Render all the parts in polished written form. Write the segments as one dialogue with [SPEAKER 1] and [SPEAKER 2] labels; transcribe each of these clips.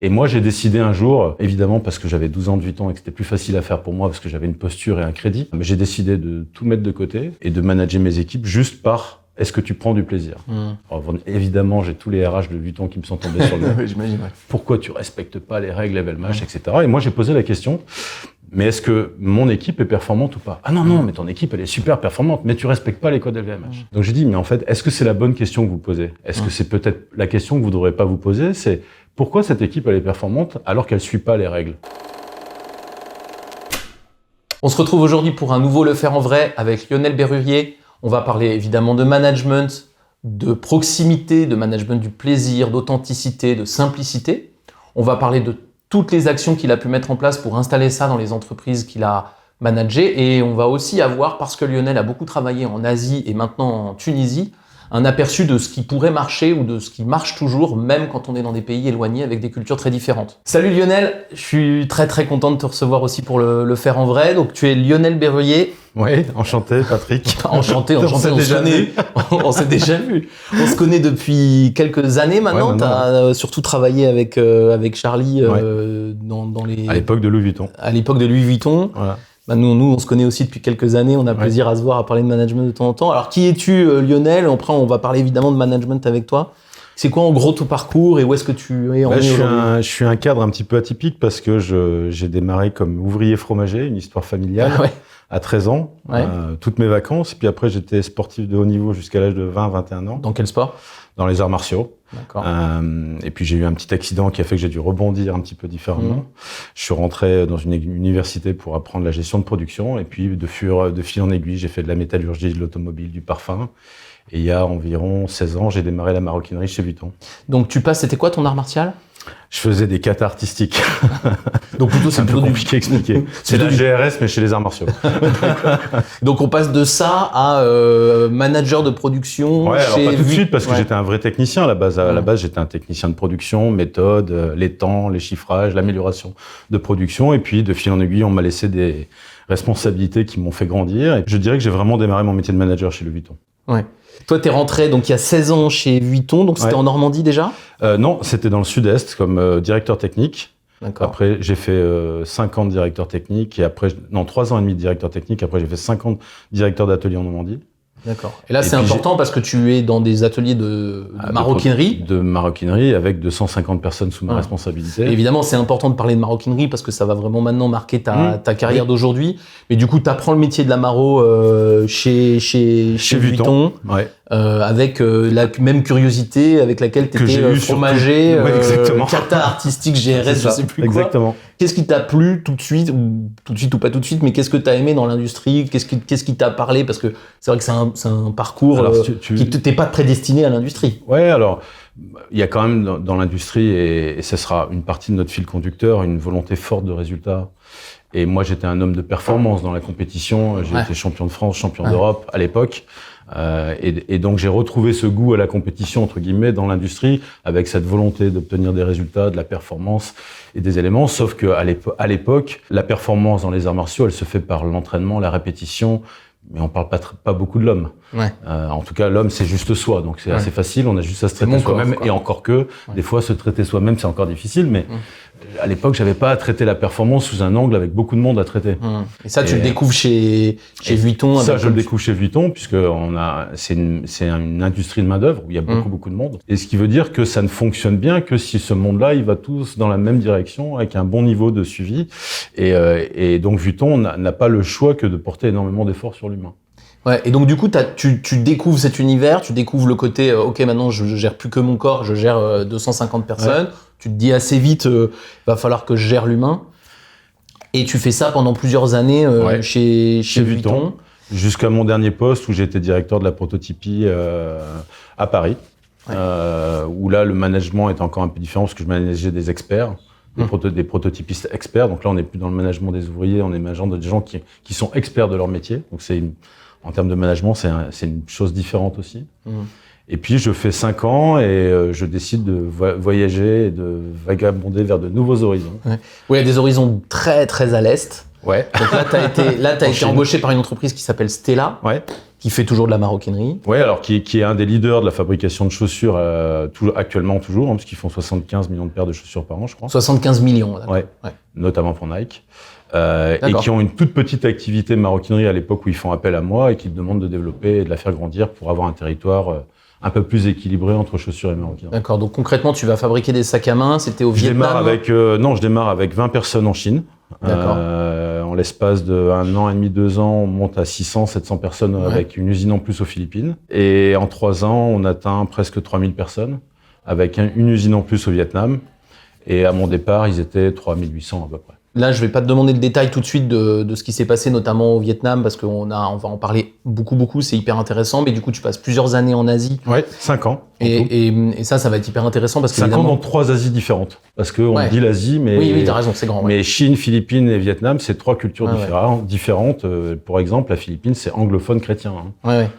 [SPEAKER 1] Et moi, j'ai décidé un jour, évidemment parce que j'avais 12 ans de Vuitton et que c'était plus facile à faire pour moi parce que j'avais une posture et un crédit, mais j'ai décidé de tout mettre de côté et de manager mes équipes juste par est-ce que tu prends du plaisir. Alors, évidemment, j'ai tous les RH de Vuitton qui me sont tombés sur le nez.
[SPEAKER 2] Oui, j'imagine, ouais.
[SPEAKER 1] Pourquoi tu respectes pas les règles LVMH, etc. Et moi, j'ai posé la question, mais est-ce que mon équipe est performante ou pas? Ah non, mais ton équipe, elle est super performante, mais tu respectes pas les codes LVMH. Donc j'ai dit, mais en fait, est-ce que c'est la bonne question que vous posez? Est-ce que c'est peut-être la question que vous ne devrez pas vous poser? C'est pourquoi cette équipe, elle est performante alors qu'elle suit pas les règles?
[SPEAKER 2] On se retrouve aujourd'hui pour un nouveau Le Faire en Vrai avec Lionel Bérurier. On va parler évidemment de management, de proximité, de management du plaisir, d'authenticité, de simplicité. On va parler de toutes les actions qu'il a pu mettre en place pour installer ça dans les entreprises qu'il a managées. Et on va aussi avoir, parce que Lionel a beaucoup travaillé en Asie et maintenant en Tunisie, un aperçu de ce qui pourrait marcher ou de ce qui marche toujours, même quand on est dans des pays éloignés avec des cultures très différentes. Salut Lionel, je suis très content de te recevoir aussi pour le Faire en Vrai. Donc tu es Lionel Bérurier.
[SPEAKER 1] Oui, enchanté Patrick.
[SPEAKER 2] Enchanté, on s'est déjà vu. On se connaît depuis quelques années maintenant. Tu as surtout travaillé avec Charlie dans les...
[SPEAKER 1] À l'époque de Louis Vuitton.
[SPEAKER 2] À l'époque de Louis Vuitton.
[SPEAKER 1] Voilà.
[SPEAKER 2] Bah nous, on se connaît aussi depuis quelques années. On a plaisir à se voir, à parler de management de temps en temps. Alors, qui es-tu, Lionel? Après, on va parler évidemment de management avec toi. C'est quoi en gros ton parcours et où est-ce que tu es aujourd'hui?
[SPEAKER 1] Je suis un cadre un petit peu atypique parce que j'ai démarré comme ouvrier fromager, une histoire familiale, à 13 ans, toutes mes vacances. Puis après, j'étais sportif de haut niveau jusqu'à l'âge de 20-21 ans.
[SPEAKER 2] Dans quel sport? Dans
[SPEAKER 1] les arts martiaux.
[SPEAKER 2] D'accord.
[SPEAKER 1] Et puis j'ai eu un petit accident qui a fait que j'ai dû rebondir un petit peu différemment. Je suis rentré dans une université pour apprendre la gestion de production. Et puis de fil en aiguille, j'ai fait de la métallurgie, de l'automobile, du parfum. Et il y a environ 16 ans, j'ai démarré la maroquinerie chez Vuitton.
[SPEAKER 2] Donc c'était quoi ton art martial?
[SPEAKER 1] Je faisais des katas artistiques.
[SPEAKER 2] Donc plutôt c'est
[SPEAKER 1] un peu compliqué à expliquer. C'est la GRS mais chez les arts martiaux.
[SPEAKER 2] Donc on passe de ça à manager de production.
[SPEAKER 1] Ouais, alors pas tout de suite parce que j'étais un vrai technicien à la base. À la base, j'étais un technicien de production, méthode, les temps, les chiffrages, l'amélioration de production. Et puis de fil en aiguille, on m'a laissé des responsabilités qui m'ont fait grandir. Et je dirais que j'ai vraiment démarré mon métier de manager chez Louis Vuitton.
[SPEAKER 2] Ouais. Toi, t'es rentré donc il y a 16 ans chez Vuitton, donc c'était en Normandie déjà?
[SPEAKER 1] Non, c'était dans le sud-est comme directeur technique.
[SPEAKER 2] D'accord.
[SPEAKER 1] Après, j'ai fait 5 ans de directeur technique et après, 3 ans et demi de directeur technique. Après, j'ai fait 5 ans de directeur d'atelier en Normandie.
[SPEAKER 2] D'accord. Et là, c'est important parce que tu es dans des ateliers de maroquinerie.
[SPEAKER 1] De maroquinerie avec 250 personnes sous ma responsabilité.
[SPEAKER 2] Et évidemment, c'est important de parler de maroquinerie parce que ça va vraiment maintenant marquer ta carrière d'aujourd'hui. Mais du coup, tu apprends le métier de la maro chez Vuitton. Avec la même curiosité avec laquelle tu étais fromager, kata artistique, GRS, je sais plus quoi.
[SPEAKER 1] Exactement.
[SPEAKER 2] Qu'est-ce qui t'a plu tout de suite ou pas tout de suite, mais qu'est-ce que tu as aimé dans l'industrie? Qu'est-ce qui t'a parlé? Parce que c'est vrai que c'est un parcours qui t'es pas prédestiné à l'industrie.
[SPEAKER 1] Ouais, alors il y a quand même dans l'industrie, et ce sera une partie de notre fil conducteur, une volonté forte de résultats. Et moi, j'étais un homme de performance dans la compétition. J'ai été champion de France, champion d'Europe à l'époque. Et donc j'ai retrouvé ce goût à la compétition entre guillemets dans l'industrie avec cette volonté d'obtenir des résultats, de la performance et des éléments, sauf que à l'époque la performance dans les arts martiaux elle se fait par l'entraînement, la répétition, mais on parle pas beaucoup de l'homme. En tout cas l'homme c'est juste soi, donc c'est assez facile, on a juste à se traiter soi-même et encore que des fois se traiter soi-même c'est encore difficile, mais à l'époque j'avais pas à traiter la performance sous un angle avec beaucoup de monde à traiter.
[SPEAKER 2] Et ça tu le découvres chez Vuitton?
[SPEAKER 1] Ça je le découvre chez Vuitton puisque c'est une industrie de main d'œuvre où il y a beaucoup de monde. Et ce qui veut dire que ça ne fonctionne bien que si ce monde-là il va tous dans la même direction avec un bon niveau de suivi. Et donc Vuitton n'a pas le choix que de porter énormément d'efforts sur l'humain.
[SPEAKER 2] Ouais, et donc du coup, tu découvres cet univers, tu découvres le côté ok, maintenant je gère plus que mon corps, je gère 250 personnes. Tu te dis assez vite, va falloir que je gère l'humain. Et tu fais ça pendant plusieurs années chez Vuitton.
[SPEAKER 1] Jusqu'à mon dernier poste où j'étais directeur de la prototypie à Paris. Où là, le management est encore un peu différent parce que je manageais des experts. Des prototypistes experts. Donc là, on n'est plus dans le management des ouvriers, on est management de gens qui sont experts de leur métier. Donc en termes de management, c'est une chose différente aussi. Et puis, je fais 5 ans et je décide de voyager et de vagabonder vers de nouveaux horizons.
[SPEAKER 2] Oui, il y a des horizons très à l'est.
[SPEAKER 1] Ouais.
[SPEAKER 2] Donc là, t'as été embauché par une entreprise qui s'appelle Stella.
[SPEAKER 1] Ouais.
[SPEAKER 2] Qui fait toujours de la maroquinerie.
[SPEAKER 1] Oui, alors qui est un des leaders de la fabrication de chaussures actuellement toujours, parce qu'ils font 75 millions de paires de chaussures par an, je crois.
[SPEAKER 2] 75 millions, d'accord.
[SPEAKER 1] Ouais. Notamment pour Nike. Et qui ont une toute petite activité maroquinerie à l'époque où ils font appel à moi et qui me demandent de développer et de la faire grandir pour avoir un territoire un peu plus équilibré entre chaussures et maroquinerie.
[SPEAKER 2] D'accord, donc concrètement, tu vas fabriquer des sacs à main, c'était au Vietnam.
[SPEAKER 1] Je démarre avec 20 personnes en Chine. En l'espace de 1 an et demi, 2 ans, on monte à 600, 700 personnes avec une usine en plus aux Philippines. Et en 3 ans, on atteint presque 3000 personnes avec une usine en plus au Vietnam. Et à mon départ, ils étaient 3800 à peu près.
[SPEAKER 2] Là, je vais pas te demander le détail tout de suite de ce qui s'est passé, notamment au Vietnam, parce qu'on va en parler beaucoup, c'est hyper intéressant. Mais du coup, tu passes plusieurs années en Asie.
[SPEAKER 1] Ouais, 5 ans.
[SPEAKER 2] Et ça va être hyper intéressant parce que
[SPEAKER 1] 5 ans dans 3 Asies différentes. Parce qu'on dit l'Asie, mais.
[SPEAKER 2] Oui, t'as raison, c'est grand.
[SPEAKER 1] Mais Chine, Philippines et Vietnam, c'est 3 cultures différentes. Pour exemple, la Philippine, c'est anglophone chrétien.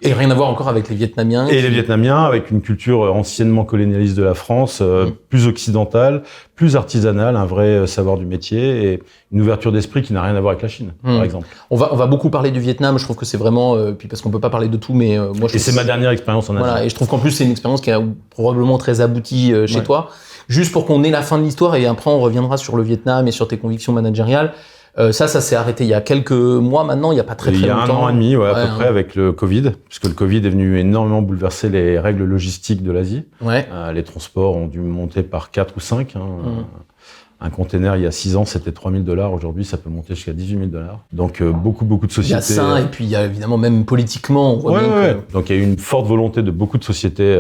[SPEAKER 2] Et rien à voir encore avec les Vietnamiens.
[SPEAKER 1] Et les Vietnamiens, avec une culture anciennement colonialiste de la France, plus occidentale, plus artisanale, un vrai savoir du métier et une ouverture d'esprit qui n'a rien à voir avec la Chine, par exemple.
[SPEAKER 2] On va beaucoup parler du Vietnam. Je trouve que c'est vraiment, puis parce qu'on peut pas parler de tout, mais moi.
[SPEAKER 1] Et c'est ma dernière expérience en Asie.
[SPEAKER 2] Voilà, et je trouve qu'en plus c'est une expérience qui est probablement très aboutie chez toi. Juste pour qu'on ait la fin de l'histoire et après on reviendra sur le Vietnam et sur tes convictions managériales. Ça s'est arrêté il y a quelques mois maintenant, il n'y a pas très longtemps.
[SPEAKER 1] Il y a 1 an et demi, à peu près, avec le Covid, puisque le Covid est venu énormément bouleverser les règles logistiques de l'Asie. Les transports ont dû monter par 4 ou 5. Un container, il y a 6 ans, c'était $3,000. Aujourd'hui, ça peut monter jusqu'à $18,000. Donc, beaucoup de sociétés.
[SPEAKER 2] Il y a ça, et puis il y a évidemment, même politiquement, on voit bien que...
[SPEAKER 1] Donc, il y a eu une forte volonté de beaucoup de sociétés,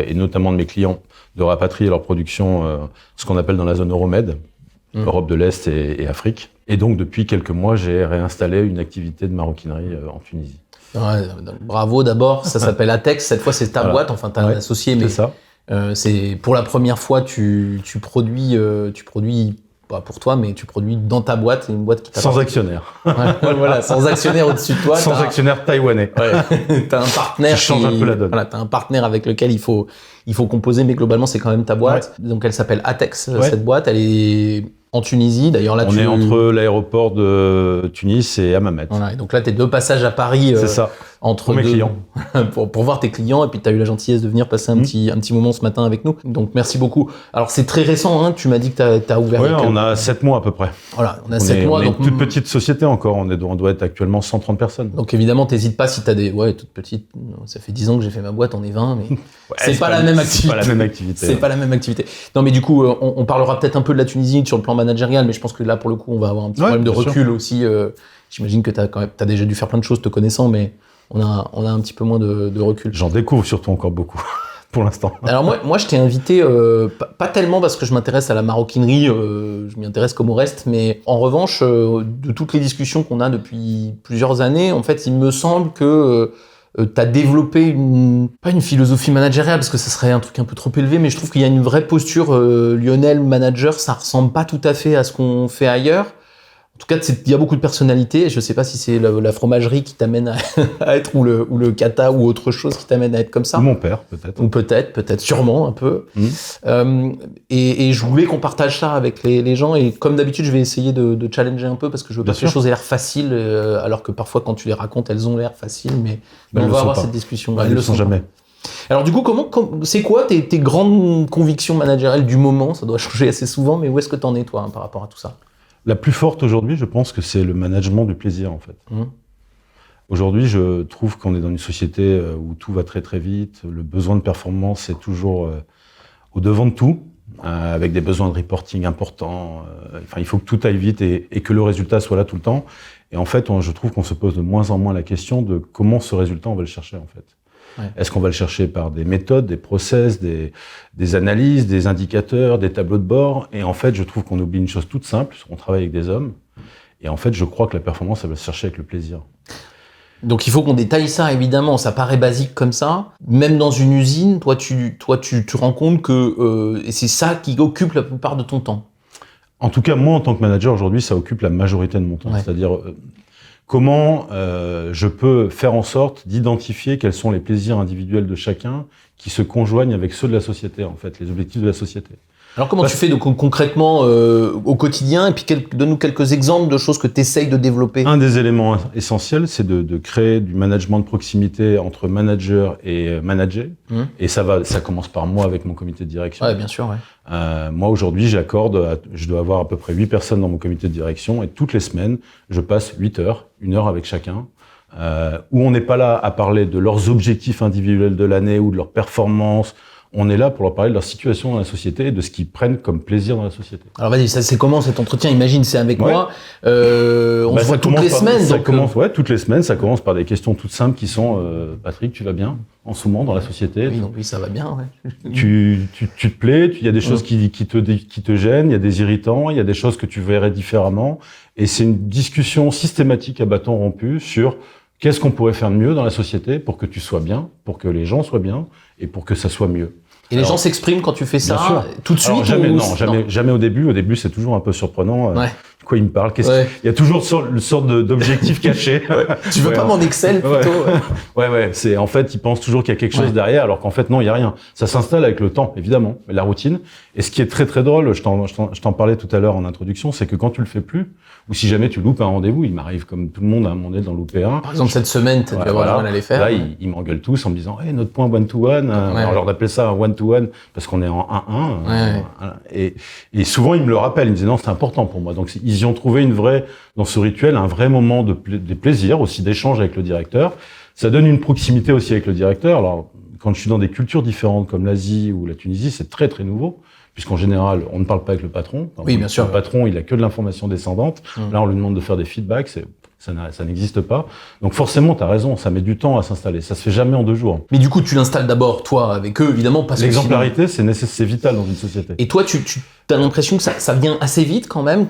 [SPEAKER 1] et notamment de mes clients, de rapatrier leur production, ce qu'on appelle dans la zone Euromed, Europe de l'Est et Afrique. Et donc, depuis quelques mois, j'ai réinstallé une activité de maroquinerie en Tunisie.
[SPEAKER 2] Bravo d'abord, ça s'appelle Atex, cette fois c'est ta boîte, enfin t'as un associé, mais
[SPEAKER 1] ça.
[SPEAKER 2] C'est pour la première fois tu produis pas pour toi, mais tu produis dans ta boîte, une boîte qui
[SPEAKER 1] sans actionnaire.
[SPEAKER 2] Sans actionnaire au-dessus de toi.
[SPEAKER 1] Sans actionnaire taïwanais.
[SPEAKER 2] T'as un partenaire
[SPEAKER 1] qui change un peu la donne.
[SPEAKER 2] T'as un partenaire avec lequel il faut composer, mais globalement c'est quand même ta boîte. Donc elle s'appelle Atex, cette boîte, elle est en Tunisie. D'ailleurs là,
[SPEAKER 1] on est entre l'aéroport de Tunis et Hammamet.
[SPEAKER 2] Et donc là, t'es de passage à Paris.
[SPEAKER 1] C'est ça.
[SPEAKER 2] Entre
[SPEAKER 1] mes clients.
[SPEAKER 2] pour voir tes clients, et puis tu as eu la gentillesse de venir passer un petit moment ce matin avec nous. Donc merci beaucoup. Alors c'est très récent, tu m'as dit que tu as ouvert.
[SPEAKER 1] Oui, on a 7 mois à peu près.
[SPEAKER 2] Voilà, on a 7 mois.
[SPEAKER 1] On est une toute petite société encore, on doit être actuellement 130 personnes.
[SPEAKER 2] Donc évidemment, t'hésites pas si tu as des... Ouais, toute petite, ça fait 10 ans que j'ai fait ma boîte, on est 20, mais c'est pas la même activité.
[SPEAKER 1] C'est pas la même activité.
[SPEAKER 2] C'est pas la même activité. Non mais du coup, on parlera peut-être un peu de la Tunisie sur le plan managérial, mais je pense que là, pour le coup, on va avoir un petit problème de recul aussi. J'imagine que t'as déjà dû faire plein de choses te connaissant, mais on a un petit peu moins de recul.
[SPEAKER 1] J'en découvre surtout encore beaucoup, pour l'instant.
[SPEAKER 2] Alors moi je t'ai invité, pas tellement parce que je m'intéresse à la maroquinerie, je m'y intéresse comme au reste, mais en revanche, de toutes les discussions qu'on a depuis plusieurs années, en fait, il me semble que t'as développé pas une philosophie managériale, parce que ça serait un truc un peu trop élevé, mais je trouve qu'il y a une vraie posture Lionel manager, ça ressemble pas tout à fait à ce qu'on fait ailleurs. En tout cas, il y a beaucoup de personnalités. Je sais pas si c'est la fromagerie qui t'amène à être, ou le kata, ou autre chose qui t'amène à être comme ça.
[SPEAKER 1] Ou mon père, peut-être.
[SPEAKER 2] Ou peut-être, sûrement, un peu. Et je voulais qu'on partage ça avec les gens. Et comme d'habitude, je vais essayer de challenger un peu, parce que je veux pas que les choses aient l'air faciles, alors que parfois, quand tu les racontes, elles ont l'air faciles. Mais on va avoir cette discussion.
[SPEAKER 1] Elles ne le sont jamais.
[SPEAKER 2] Alors du coup, c'est quoi tes grandes convictions managériales du moment? Ça doit changer assez souvent, mais où est-ce que t'en es, toi, par rapport à tout ça?
[SPEAKER 1] La plus forte aujourd'hui, je pense que c'est le management du plaisir, en fait. Aujourd'hui, je trouve qu'on est dans une société où tout va très très vite, le besoin de performance est toujours au devant de tout, avec des besoins de reporting importants. Il faut que tout aille vite et que le résultat soit là tout le temps. Et en fait, je trouve qu'on se pose de moins en moins la question de comment ce résultat, on va le chercher, en fait. Est-ce qu'on va le chercher par des méthodes, des process, des analyses, des indicateurs, des tableaux de bord? Et en fait, je trouve qu'on oublie une chose toute simple, on travaille avec des hommes. Et en fait, je crois que la performance, elle va se chercher avec le plaisir.
[SPEAKER 2] Donc il faut qu'on détaille ça, évidemment. Ça paraît basique comme ça. Même dans une usine, toi, tu te rends compte que c'est ça qui occupe la plupart de ton temps.
[SPEAKER 1] En tout cas, moi, en tant que manager, aujourd'hui, ça occupe la majorité de mon temps. C'est-à-dire... comment je peux faire en sorte d'identifier quels sont les plaisirs individuels de chacun qui se conjoignent avec ceux de la société, en fait, les objectifs de la société.
[SPEAKER 2] Alors comment tu fais donc, concrètement au quotidien et puis donne-nous quelques exemples de choses que tu essayes de développer.
[SPEAKER 1] Un des éléments essentiels, c'est de créer du management de proximité entre manager et manager. Et ça commence par moi avec mon comité de direction.
[SPEAKER 2] Ouais, bien sûr, ouais.
[SPEAKER 1] Moi, aujourd'hui, je dois avoir à peu près 8 personnes dans mon comité de direction et toutes les semaines, je passe 8 heures, 1 heure avec chacun, où on n'est pas là à parler de leurs objectifs individuels de l'année ou de leurs performances. On est là pour leur parler de leur situation dans la société et de ce qu'ils prennent comme plaisir dans la société.
[SPEAKER 2] Alors vas-y, ça c'est comment cet entretien? Imagine, c'est avec moi. On se voit toutes les semaines.
[SPEAKER 1] Toutes les semaines, ça commence par des questions toutes simples qui sont Patrick, tu vas bien en ce moment dans la société?
[SPEAKER 2] Oui, ça va bien. Ouais.
[SPEAKER 1] Tu te plais? Il y a des choses qui te gênent, il y a des irritants, il y a des choses que tu verrais différemment. Et c'est une discussion systématique à bâton rompu sur qu'est-ce qu'on pourrait faire de mieux dans la société pour que tu sois bien, pour que les gens soient bien et pour que ça soit mieux.
[SPEAKER 2] Et les gens s'expriment quand tu fais ça tout de suite?
[SPEAKER 1] Jamais au début. Au début, c'est toujours un peu surprenant.
[SPEAKER 2] Ouais.
[SPEAKER 1] De quoi il me parle? Il y a toujours une sorte d'objectif caché.
[SPEAKER 2] Tu veux pas mon Excel plutôt?
[SPEAKER 1] Ouais. En fait, ils pensent toujours qu'il y a quelque chose derrière, alors qu'en fait, non, il y a rien. Ça s'installe avec le temps, évidemment, la routine. Et ce qui est très très drôle, je t'en parlais tout à l'heure en introduction, c'est que quand tu le fais plus, ou si jamais tu loupes un rendez-vous, il m'arrive comme tout le monde à un moment donné d'en louper un.
[SPEAKER 2] Par exemple, cette semaine, tu as dû avoir du mal à les faire.
[SPEAKER 1] Là, ils m'engueulent tous en me disant, hey, notre point one-to-one. Alors, on appelle ça un one-to-one parce qu'on est en 1-1. Et souvent, ils me le rappellent. Ils me disent, non, c'est important pour moi. Donc, ils y ont trouvé dans ce rituel, un vrai moment de plaisir, aussi d'échange avec le directeur. Ça donne une proximité aussi avec le directeur. Alors, quand je suis dans des cultures différentes comme l'Asie ou la Tunisie, c'est très très nouveau, puisqu'en général, on ne parle pas avec le patron.
[SPEAKER 2] Oui, bien sûr.
[SPEAKER 1] Le patron, il a que de l'information descendante. Là, on lui demande de faire des feedbacks. Ça n'existe pas. Donc forcément, tu as raison, ça met du temps à s'installer. Ça se fait jamais en 2 jours.
[SPEAKER 2] Mais du coup, tu l'installes d'abord, toi, avec eux, évidemment.
[SPEAKER 1] L'exemplarité, c'est vital dans une société.
[SPEAKER 2] Et toi, tu as l'impression que ça vient assez vite quand même?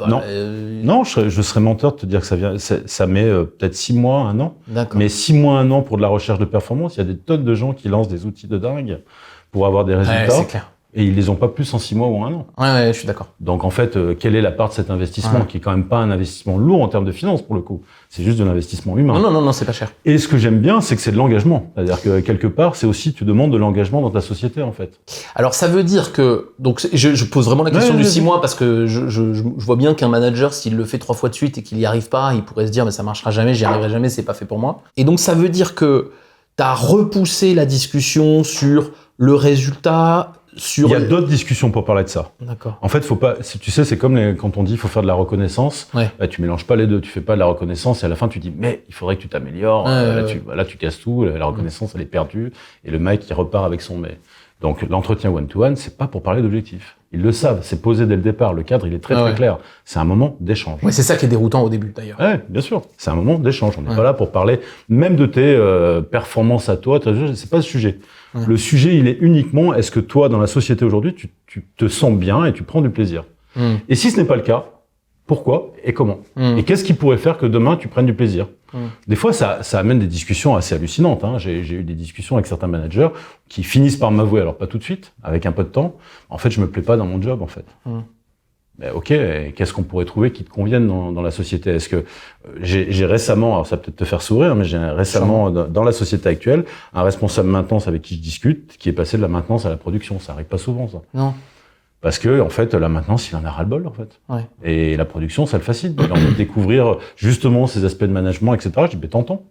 [SPEAKER 1] Non, je serais menteur de te dire que ça met peut-être 6 mois, 1 an.
[SPEAKER 2] D'accord.
[SPEAKER 1] Mais 6 mois, 1 an pour de la recherche de performance, il y a des tonnes de gens qui lancent des outils de dingue pour avoir des résultats.
[SPEAKER 2] Ouais, c'est clair.
[SPEAKER 1] Et ils les ont pas plus en 6 mois ou 1 an.
[SPEAKER 2] Ouais, je suis d'accord.
[SPEAKER 1] Donc en fait, quelle est la part de cet investissement qui est quand même pas un investissement lourd en termes de finances pour le coup. C'est juste de l'investissement humain.
[SPEAKER 2] Non, c'est pas cher.
[SPEAKER 1] Et ce que j'aime bien, c'est que c'est de l'engagement. C'est-à-dire que quelque part, c'est aussi tu demandes de l'engagement dans ta société en fait.
[SPEAKER 2] Alors ça veut dire que donc je pose vraiment la question du 6 mois parce que je vois bien qu'un manager, s'il le fait 3 fois de suite et qu'il y arrive pas, il pourrait se dire mais ça marchera jamais, j'y arriverai jamais, c'est pas fait pour moi. Et donc ça veut dire que tu as repoussé la discussion sur le résultat. Il
[SPEAKER 1] y a d'autres discussions pour parler de ça.
[SPEAKER 2] D'accord.
[SPEAKER 1] En fait, faut pas. Tu sais, c'est comme quand on dit il faut faire de la reconnaissance.
[SPEAKER 2] Ouais.
[SPEAKER 1] Bah, tu mélanges pas les deux. Tu fais pas de la reconnaissance et à la fin tu dis mais il faudrait que tu t'améliores. Là, tu casses tout. La reconnaissance elle est perdue et le mec il repart avec son mais. Donc l'entretien one-to-one, c'est pas pour parler d'objectifs. Ils le savent, c'est posé dès le départ. Le cadre il est très très clair. C'est un moment d'échange.
[SPEAKER 2] Ouais, c'est ça qui est déroutant au début d'ailleurs.
[SPEAKER 1] Ouais, bien sûr. C'est un moment d'échange. On n'est pas là pour parler même de tes performances à toi. C'est pas le sujet. Ouais. Le sujet, il est uniquement, est-ce que toi, dans la société aujourd'hui, tu te sens bien et tu prends du plaisir? Et si ce n'est pas le cas, pourquoi et comment? Et qu'est-ce qui pourrait faire que demain, tu prennes du plaisir? Des fois, ça amène des discussions assez hallucinantes. Hein. J'ai eu des discussions avec certains managers qui finissent par m'avouer, alors pas tout de suite, avec un peu de temps, en fait, je me plais pas dans mon job, en fait. Ben, ok, qu'est-ce qu'on pourrait trouver qui te convienne dans la société? Est-ce que j'ai récemment, alors ça va peut-être te faire sourire, mais j'ai récemment dans la société actuelle un responsable maintenance avec qui je discute, qui est passé de la maintenance à la production. Ça arrive pas souvent, ça. Non. Parce que en fait, la maintenance, il en a ras-le-bol, en fait. Ouais. Et la production, ça le fascine. Il a envie de découvrir justement ces aspects de management, etc. Je dis, ben t'entends.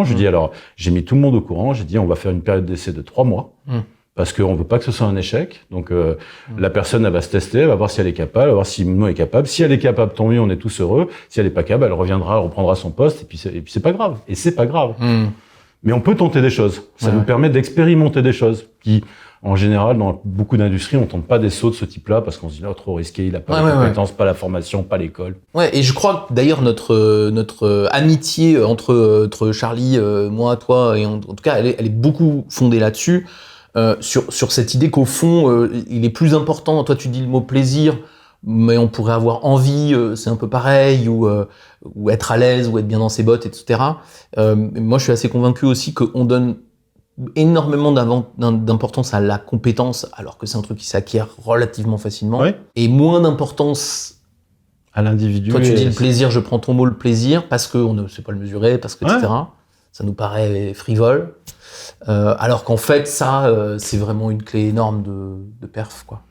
[SPEAKER 1] Je lui dis alors, j'ai mis tout le monde au courant. J'ai dit, on va faire une période d'essai de 3 mois. Parce qu'on veut pas que ce soit un échec. Donc, la personne, elle va se tester, elle va voir si elle est capable, elle va voir si Mino est capable. Si elle est capable, tant mieux, on est tous heureux. Si elle est pas capable, elle reviendra, elle reprendra son poste, et puis c'est pas grave. Et c'est pas grave. Mais on peut tenter des choses. Ça nous permet d'expérimenter des choses qui, en général, dans beaucoup d'industries, on tente pas des sauts de ce type-là parce qu'on se dit, oh, trop risqué, il a pas les compétences, pas la formation, pas l'école. Ouais,
[SPEAKER 2] et je crois que d'ailleurs, notre amitié entre Charlie, moi, toi, et en tout cas, elle est beaucoup fondée là-dessus. Sur cette idée qu'au fond, il est plus important, toi tu dis le mot plaisir, mais on pourrait avoir envie, c'est un peu pareil, ou être à l'aise, ou être bien dans ses bottes, etc. Moi je suis assez convaincu aussi qu'on donne énormément d'importance à la compétence, alors que c'est un truc qui s'acquiert relativement facilement, et moins d'importance
[SPEAKER 1] à l'individu.
[SPEAKER 2] Toi tu dis le plaisir, je prends ton mot le plaisir, parce qu'on ne sait pas le mesurer, parce que etc. Ça nous paraît frivole. Alors qu'en fait, ça, c'est vraiment une clé énorme de perf, quoi.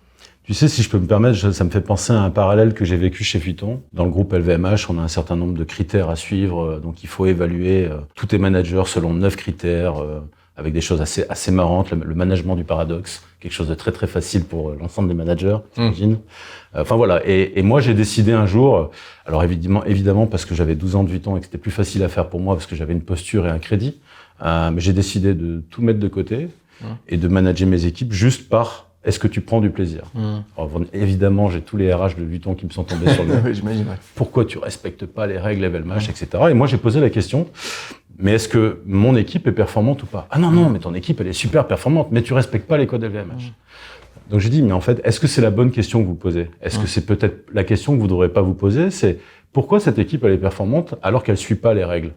[SPEAKER 1] Tu sais, si je peux me permettre, ça me fait penser à un parallèle que j'ai vécu chez Vuitton. Dans le groupe LVMH, on a un certain nombre de critères à suivre. Donc, il faut évaluer tous tes managers selon 9 critères, avec des choses assez marrantes. Le management du paradoxe, quelque chose de très, très facile pour l'ensemble des managers, j'imagine. Enfin, voilà. Et moi, j'ai décidé un jour, alors évidemment, parce que j'avais 12 ans de Vuitton et que c'était plus facile à faire pour moi, parce que j'avais une posture et un crédit, mais j'ai décidé de tout mettre de côté et de manager mes équipes juste par est-ce que tu prends du plaisir. Alors, évidemment, j'ai tous les RH de Vuitton qui me sont tombés sur le dos.
[SPEAKER 2] J'imagine, ouais.
[SPEAKER 1] Pourquoi tu respectes pas les règles LVMH, etc. Et moi, j'ai posé la question, mais est-ce que mon équipe est performante ou pas? Ah non, mais ton équipe, elle est super performante, mais tu respectes pas les codes LVMH. Donc j'ai dit, mais en fait, est-ce que c'est la bonne question que vous posez? Est-ce que c'est peut-être la question que vous ne devrez pas vous poser? C'est pourquoi cette équipe, elle est performante alors qu'elle suit pas les règles?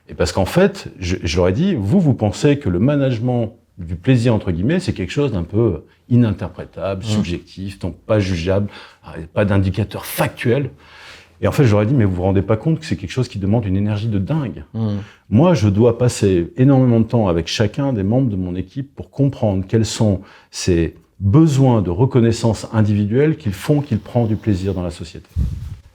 [SPEAKER 1] Et parce qu'en fait, je leur ai dit, vous pensez que le management du plaisir, entre guillemets, c'est quelque chose d'un peu ininterprétable, subjectif, donc pas jugeable, pas d'indicateur factuel. Et en fait, je leur ai dit, mais vous vous rendez pas compte que c'est quelque chose qui demande une énergie de dingue. Moi, je dois passer énormément de temps avec chacun des membres de mon équipe pour comprendre quels sont ces besoins de reconnaissance individuelle qu'ils font qu'il prend du plaisir dans la société.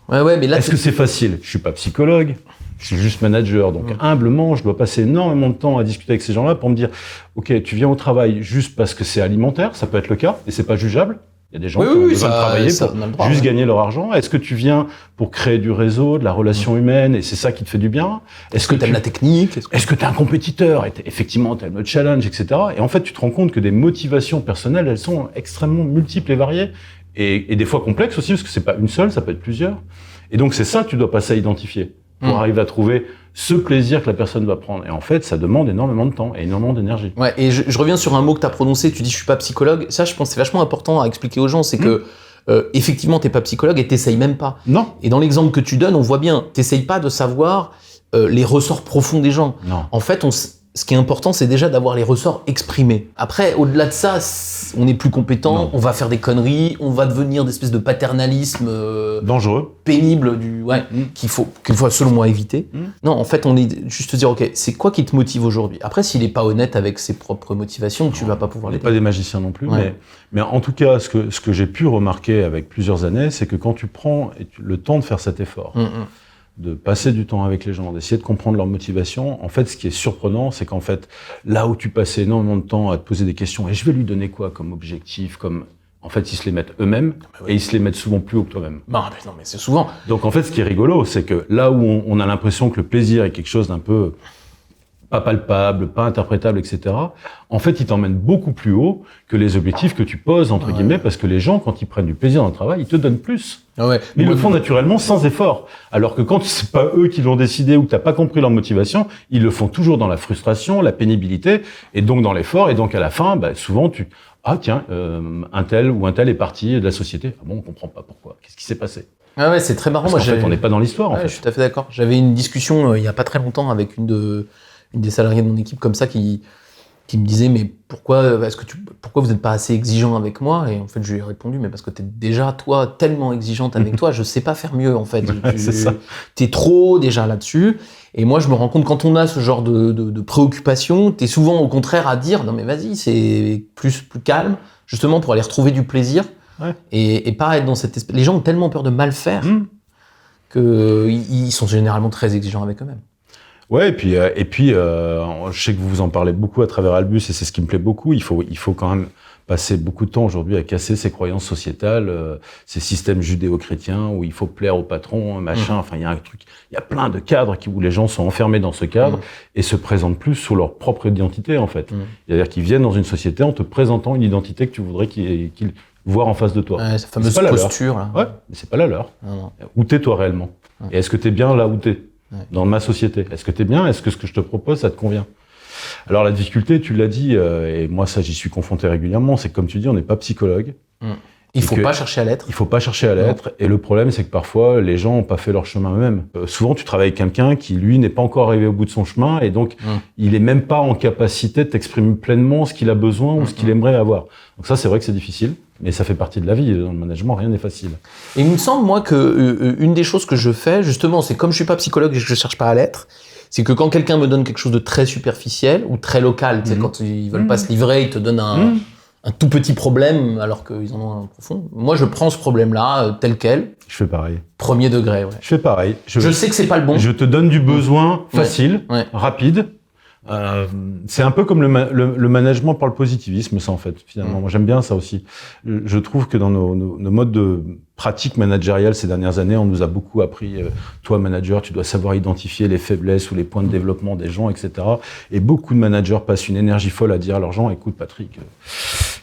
[SPEAKER 2] Ouais, mais là,
[SPEAKER 1] est-ce que c'est facile? Je suis pas psychologue. Je suis juste manager, donc humblement, je dois passer énormément de temps à discuter avec ces gens-là pour me dire, ok, tu viens au travail juste parce que c'est alimentaire, ça peut être le cas, et c'est pas jugeable. Il y a des gens qui ont besoin de travailler pour juste gagner leur argent. Est-ce que tu viens pour créer du réseau, de la relation humaine, et c'est ça qui te fait du bien?
[SPEAKER 2] Est-ce que tu aimes la technique?
[SPEAKER 1] Est-ce que tu es un compétiteur? Et effectivement, tu aimes le challenge, etc. Et en fait, tu te rends compte que des motivations personnelles, elles sont extrêmement multiples et variées, et des fois complexes aussi, parce que c'est pas une seule, ça peut être plusieurs. Et donc, c'est ça que tu dois passer à identifier pour arriver à trouver ce plaisir que la personne va prendre. Et en fait, ça demande énormément de temps et énormément d'énergie.
[SPEAKER 2] Ouais, et je reviens sur un mot que tu as prononcé, tu dis « je suis pas psychologue ». Ça, je pense que c'est vachement important à expliquer aux gens, c'est que effectivement, t'es pas psychologue et t'essayes même pas.
[SPEAKER 1] Non.
[SPEAKER 2] Et dans l'exemple que tu donnes, on voit bien, t'essayes pas de savoir les ressorts profonds des gens.
[SPEAKER 1] Non.
[SPEAKER 2] En fait, ce qui est important, c'est déjà d'avoir les ressorts exprimés. Après, au-delà de ça, on est plus compétent, on va faire des conneries, on va devenir des espèces de paternalisme
[SPEAKER 1] dangereux,
[SPEAKER 2] pénible, qu'il faut selon moi éviter. Non, en fait, on est juste dire, ok, c'est quoi qui te motive aujourd'hui? Après, s'il est pas honnête avec ses propres motivations, tu vas pas pouvoir l'aider.
[SPEAKER 1] On n'est pas des magiciens non plus, mais en tout cas, ce que j'ai pu remarquer avec plusieurs années, c'est que quand tu prends le temps de faire cet effort, de passer du temps avec les gens, d'essayer de comprendre leur motivation. En fait, ce qui est surprenant, c'est qu'en fait, là où tu passais énormément de temps à te poser des questions, et je vais lui donner quoi comme objectif, en fait, ils se les mettent eux-mêmes, et ils se les mettent souvent plus haut que toi-même.
[SPEAKER 2] Non, mais c'est souvent.
[SPEAKER 1] Donc, en fait, ce qui est rigolo, c'est que là où on a l'impression que le plaisir est quelque chose d'un peu pas palpable, pas interprétable, etc., en fait, il t'emmène beaucoup plus haut que les objectifs que tu poses, entre guillemets, parce que les gens, quand ils prennent du plaisir dans le travail, ils te donnent plus. Ils le font naturellement, sans effort. Alors que quand c'est pas eux qui l'ont décidé ou que t'as pas compris leur motivation, ils le font toujours dans la frustration, la pénibilité, et donc dans l'effort, et donc à la fin, souvent un tel ou un tel est parti de la société. Ah bon, on comprend pas pourquoi. Qu'est-ce qui s'est passé?
[SPEAKER 2] Ouais, c'est très marrant.
[SPEAKER 1] Parce qu'en fait, on n'est pas dans l'histoire, en fait.
[SPEAKER 2] Je suis tout à fait d'accord. J'avais une discussion il y a pas très longtemps avec une des salariés de mon équipe comme ça qui me disait mais pourquoi vous n'êtes pas assez exigeant avec moi? Et en fait je lui ai répondu mais parce que t'es déjà toi tellement exigeante avec toi, je sais pas faire mieux en fait.
[SPEAKER 1] C'est ça.
[SPEAKER 2] T'es trop déjà là-dessus. Et moi je me rends compte quand on a ce genre de préoccupation, t'es souvent au contraire à dire non mais vas-y c'est plus calme justement pour aller retrouver du plaisir et pas être dans cette espèce. Les gens ont tellement peur de mal faire que ils sont généralement très exigeants avec eux-mêmes.
[SPEAKER 1] Ouais, et puis, je sais que vous en parlez beaucoup à travers Albus, et c'est ce qui me plaît beaucoup. Il faut quand même passer beaucoup de temps aujourd'hui à casser ces croyances sociétales, ces systèmes judéo-chrétiens où il faut plaire au patron, machin. Enfin, il y a plein de cadres où les gens sont enfermés dans ce cadre et se présentent plus sous leur propre identité, en fait. C'est-à-dire qu'ils viennent dans une société en te présentant une identité que tu voudrais qu'ils voient en face de toi.
[SPEAKER 2] Ouais, cette fameuse posture, là.
[SPEAKER 1] Ouais, mais c'est pas la leur.
[SPEAKER 2] Non.
[SPEAKER 1] Où t'es toi réellement? Et est-ce que t'es bien là où t'es? Dans ma société. Est-ce que t'es bien? Est-ce que ce que je te propose, ça te convient? Alors la difficulté, tu l'as dit, et moi ça j'y suis confronté régulièrement, c'est que comme tu dis, on n'est pas psychologue.
[SPEAKER 2] Il faut pas chercher à l'être.
[SPEAKER 1] Il faut pas chercher à l'être. Et le problème, c'est que parfois, les gens n'ont pas fait leur chemin eux-mêmes. Souvent, tu travailles avec quelqu'un qui, lui, n'est pas encore arrivé au bout de son chemin, et donc, il est même pas en capacité de t'exprimer pleinement ce qu'il a besoin ou ce qu'il aimerait avoir. Donc ça, c'est vrai que c'est difficile, mais ça fait partie de la vie. Dans le management, rien n'est facile.
[SPEAKER 2] Et il me semble, moi, que une des choses que je fais, justement, c'est comme je suis pas psychologue et que je cherche pas à l'être, c'est que quand quelqu'un me donne quelque chose de très superficiel ou très local, tu sais, quand ils veulent pas se livrer, ils te donnent un un tout petit problème alors qu'ils en ont un profond. Moi, je prends ce problème-là tel quel.
[SPEAKER 1] Je fais pareil.
[SPEAKER 2] Premier degré, ouais.
[SPEAKER 1] Je fais pareil.
[SPEAKER 2] Je sais que c'est pas le bon.
[SPEAKER 1] Je te donne du besoin facile, rapide. C'est un peu comme le management par le positivisme, ça en fait, finalement. Moi, j'aime bien ça aussi. Je trouve que dans nos modes de pratique managériale ces dernières années, on nous a beaucoup appris, toi manager, tu dois savoir identifier les faiblesses ou les points de développement des gens, etc. Et beaucoup de managers passent une énergie folle à dire à leurs gens, écoute Patrick,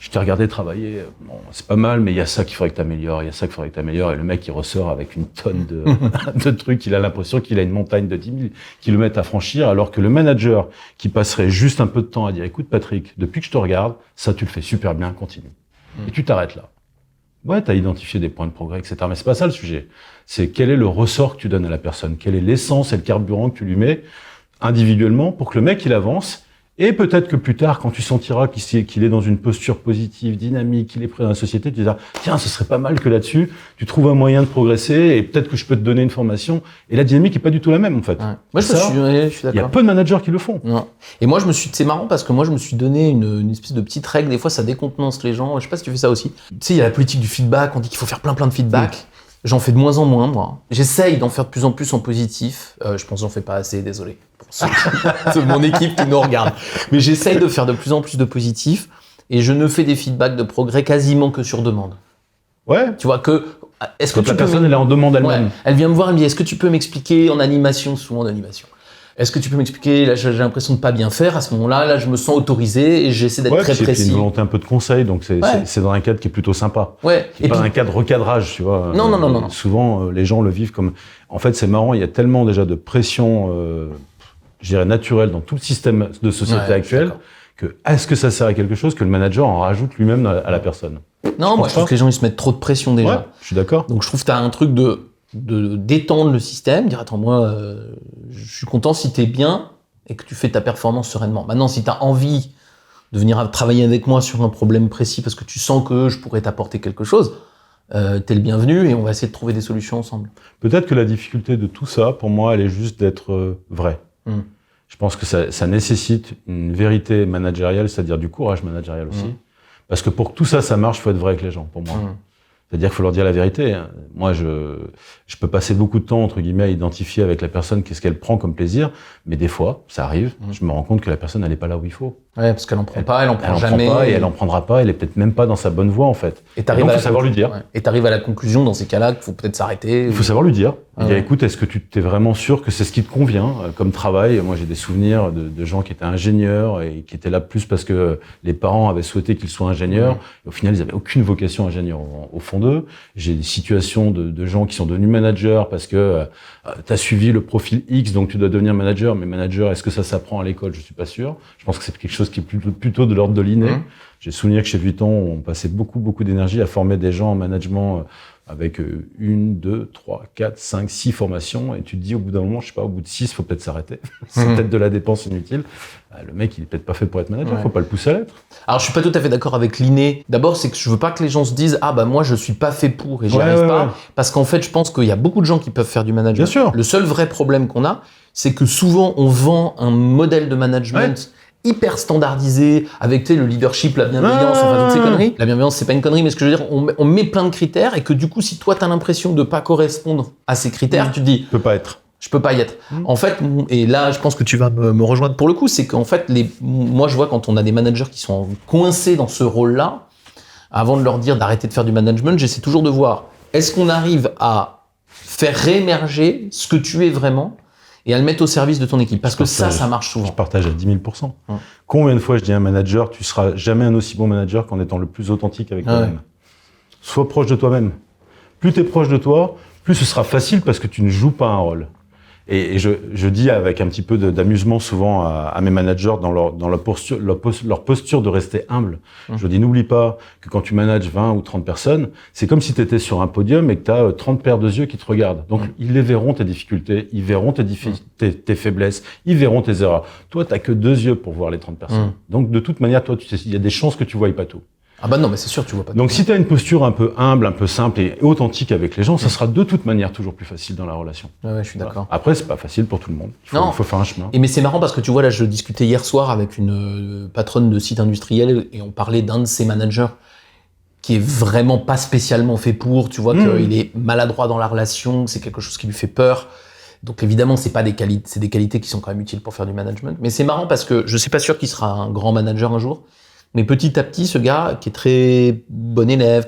[SPEAKER 1] je t'ai regardé travailler, bon, c'est pas mal, mais il y a ça qu'il faudrait que t'améliores, il y a ça qu'il faudrait que t'améliores. Et le mec, il ressort avec une tonne de trucs, il a l'impression qu'il a une montagne de 10 000 kilomètres à franchir, alors que le manager qui passerait juste un peu de temps à dire, écoute Patrick, depuis que je te regarde, ça tu le fais super bien, continue. Et tu t'arrêtes là. Ouais, t'as identifié des points de progrès, etc. Mais c'est pas ça le sujet. C'est quel est le ressort que tu donnes à la personne, quelle est l'essence et le carburant que tu lui mets individuellement pour que le mec il avance. Et peut-être que plus tard, quand tu sentiras qu'il est dans une posture positive, dynamique, qu'il est prêt dans la société, tu diras, tiens, ce serait pas mal que là-dessus, tu trouves un moyen de progresser et peut-être que je peux te donner une formation. Et la dynamique est pas du tout la même, en fait.
[SPEAKER 2] Ouais. Moi, je suis d'accord.
[SPEAKER 1] Il y a peu de managers qui le font.
[SPEAKER 2] Non. Et moi, c'est marrant parce que moi, je me suis donné une espèce de petite règle. Des fois, ça décontenance les gens. Je sais pas si tu fais ça aussi. Tu sais, il y a la politique du feedback. On dit qu'il faut faire plein de feedback. J'en fais de moins en moins, moi. J'essaye d'en faire de plus en plus en positif. Je pense que j'en fais pas assez, désolé. C'est mon équipe qui nous regarde. Mais j'essaye de faire de plus en plus de positif. Et je ne fais des feedbacks de progrès quasiment que sur demande.
[SPEAKER 1] Ouais.
[SPEAKER 2] Tu vois, est-ce que
[SPEAKER 1] la personne, elle est en demande elle-même.
[SPEAKER 2] Ouais. Elle vient me voir et me dit, est-ce que tu peux m'expliquer en animation, souvent en animation. Est-ce que tu peux m'expliquer, là j'ai l'impression de pas bien faire, à ce moment-là, là je me sens autorisé et j'essaie d'être très précis.
[SPEAKER 1] C'est une volonté un peu de conseil, donc c'est dans un cadre qui est plutôt sympa.
[SPEAKER 2] Ouais.
[SPEAKER 1] Et pas un cadre recadrage, tu vois.
[SPEAKER 2] Non.
[SPEAKER 1] Souvent, les gens le vivent comme... En fait, c'est marrant, il y a tellement déjà de pression, je dirais naturelle dans tout le système de société actuel, que est-ce que ça sert à quelque chose que le manager en rajoute lui-même à la personne?
[SPEAKER 2] Non, moi je trouve que les gens ils se mettent trop de pression déjà.
[SPEAKER 1] Ouais, je suis d'accord.
[SPEAKER 2] Donc je trouve que tu as un truc de détendre le système, dire attends moi je suis content si t'es bien et que tu fais ta performance sereinement. Maintenant si t'as envie de venir travailler avec moi sur un problème précis parce que tu sens que je pourrais t'apporter quelque chose, t'es le bienvenu et on va essayer de trouver des solutions ensemble.
[SPEAKER 1] Peut-être que la difficulté de tout ça, pour moi, elle est juste d'être vrai. Je pense que ça nécessite une vérité managériale, c'est-à-dire du courage managérial aussi. Parce que pour que tout ça marche, il faut être vrai avec les gens, pour moi. C'est-à-dire qu'il faut leur dire la vérité. Moi, je peux passer beaucoup de temps, entre guillemets, à identifier avec la personne qu'est-ce qu'elle prend comme plaisir, mais des fois, ça arrive, je me rends compte que la personne, elle n'est pas là où il faut.
[SPEAKER 2] Ouais, parce qu'elle en prend pas, elle en prend jamais.
[SPEAKER 1] Et elle en prendra pas, elle est peut-être même pas dans sa bonne voie, en fait.
[SPEAKER 2] Et donc,
[SPEAKER 1] il faut savoir lui dire.
[SPEAKER 2] Ouais. Et t'arrives à la conclusion, dans ces cas-là, qu'il faut peut-être s'arrêter.
[SPEAKER 1] Il faut savoir lui dire. Dire, écoute, est-ce que tu t'es vraiment sûr que c'est ce qui te convient comme travail? Moi, j'ai des souvenirs de gens qui étaient ingénieurs et qui étaient là plus parce que les parents avaient souhaité qu'ils soient ingénieurs. Et au final, ils avaient aucune vocation ingénieur au fond d'eux. J'ai des situations de gens qui sont devenus managers parce que tu as suivi le profil X, donc tu dois devenir manager. Mais manager, est-ce que ça s'apprend à l'école? Je suis pas sûr. Je pense que c'est quelque chose qui est plutôt de l'ordre de l'inné. J'ai souvenir que chez Vuitton, on passait beaucoup d'énergie à former des gens en management avec 1, 2, 3, 4, 5, 6 formations, et tu te dis au bout d'un moment, je sais pas, au bout de 6, faut peut-être s'arrêter. C'est peut-être de la dépense inutile. Le mec, il est peut-être pas fait pour être manager, faut pas le pousser à l'être.
[SPEAKER 2] Alors, je suis pas tout à fait d'accord avec l'inné. D'abord, c'est que je veux pas que les gens se disent, ah bah moi, je suis pas fait pour et j'y arrive pas. Parce qu'en fait, je pense qu'il y a beaucoup de gens qui peuvent faire du management.
[SPEAKER 1] Bien sûr.
[SPEAKER 2] Le seul vrai problème qu'on a, c'est que souvent, on vend un modèle de management hyper standardisé, avec le leadership, la bienveillance, enfin toutes ces conneries. La bienveillance, c'est pas une connerie, mais ce que je veux dire, on met plein de critères et que du coup, si toi, t'as l'impression de pas correspondre à ces critères, tu te dis...
[SPEAKER 1] Je peux pas être.
[SPEAKER 2] Je peux pas y être. En fait, et là, je pense que tu vas me rejoindre pour le coup, c'est qu'en fait, moi, je vois quand on a des managers qui sont coincés dans ce rôle-là, avant de leur dire d'arrêter de faire du management, j'essaie toujours de voir, est-ce qu'on arrive à faire réémerger ce que tu es vraiment et à le mettre au service de ton équipe. Parce que ça marche souvent.
[SPEAKER 1] Je partage à 10 000%. Combien de fois je dis à un manager, tu seras jamais un aussi bon manager qu'en étant le plus authentique avec toi-même. Sois proche de toi-même. Plus tu es proche de toi, plus ce sera facile parce que tu ne joues pas un rôle. Et je dis avec un petit peu d'amusement souvent à mes managers dans leur posture de rester humble. Je dis, n'oublie pas que quand tu manages 20 ou 30 personnes, c'est comme si tu étais sur un podium et que tu as 30 paires de yeux qui te regardent. Donc, ils les verront tes difficultés, ils verront tes faiblesses, ils verront tes erreurs. Toi, tu n'as que 2 yeux pour voir les 30 personnes. Donc, de toute manière, toi, tu sais, il y a des chances que tu ne voyes pas tout.
[SPEAKER 2] Ah bah non, mais c'est sûr, tu vois pas.
[SPEAKER 1] Donc si tu as une posture un peu humble, un peu simple et authentique avec les gens, ça sera de toute manière toujours plus facile dans la relation.
[SPEAKER 2] Ouais, je suis d'accord.
[SPEAKER 1] Après, c'est pas facile pour tout le monde. Il faut faire un chemin.
[SPEAKER 2] Mais c'est marrant parce que tu vois, là, je discutais hier soir avec une patronne de site industriel et on parlait d'un de ses managers qui est vraiment pas spécialement fait pour, tu vois, qu'il est maladroit dans la relation, c'est quelque chose qui lui fait peur. Donc évidemment, c'est des qualités qui sont quand même utiles pour faire du management. Mais c'est marrant parce que je suis pas sûr qu'il sera un grand manager un jour. Mais petit à petit, ce gars qui est très bon élève,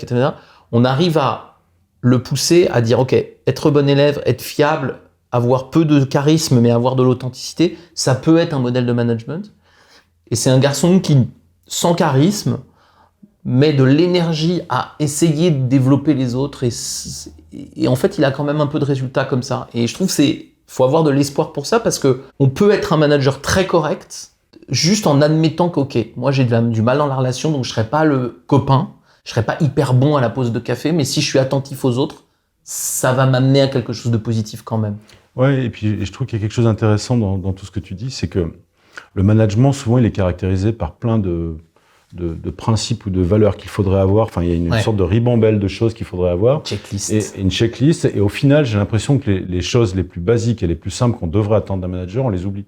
[SPEAKER 2] on arrive à le pousser à dire, OK, être bon élève, être fiable, avoir peu de charisme, mais avoir de l'authenticité, ça peut être un modèle de management. Et c'est un garçon qui, sans charisme, met de l'énergie à essayer de développer les autres. Et en fait, il a quand même un peu de résultats comme ça. Et je trouve faut avoir de l'espoir pour ça parce que on peut être un manager très correct, juste en admettant que, OK, moi j'ai du mal dans la relation, donc je serai pas le copain, je serai pas hyper bon à la pause de café, mais si je suis attentif aux autres, ça va m'amener à quelque chose de positif quand même.
[SPEAKER 1] Ouais, et puis je trouve qu'il y a quelque chose d'intéressant dans tout ce que tu dis, c'est que le management, souvent, il est caractérisé par plein de principes ou de valeurs qu'il faudrait avoir. Enfin, il y a une sorte de ribambelle de choses qu'il faudrait avoir.
[SPEAKER 2] Checklist.
[SPEAKER 1] Et une checklist. Et au final, j'ai l'impression que les choses les plus basiques et les plus simples qu'on devrait attendre d'un manager, on les oublie.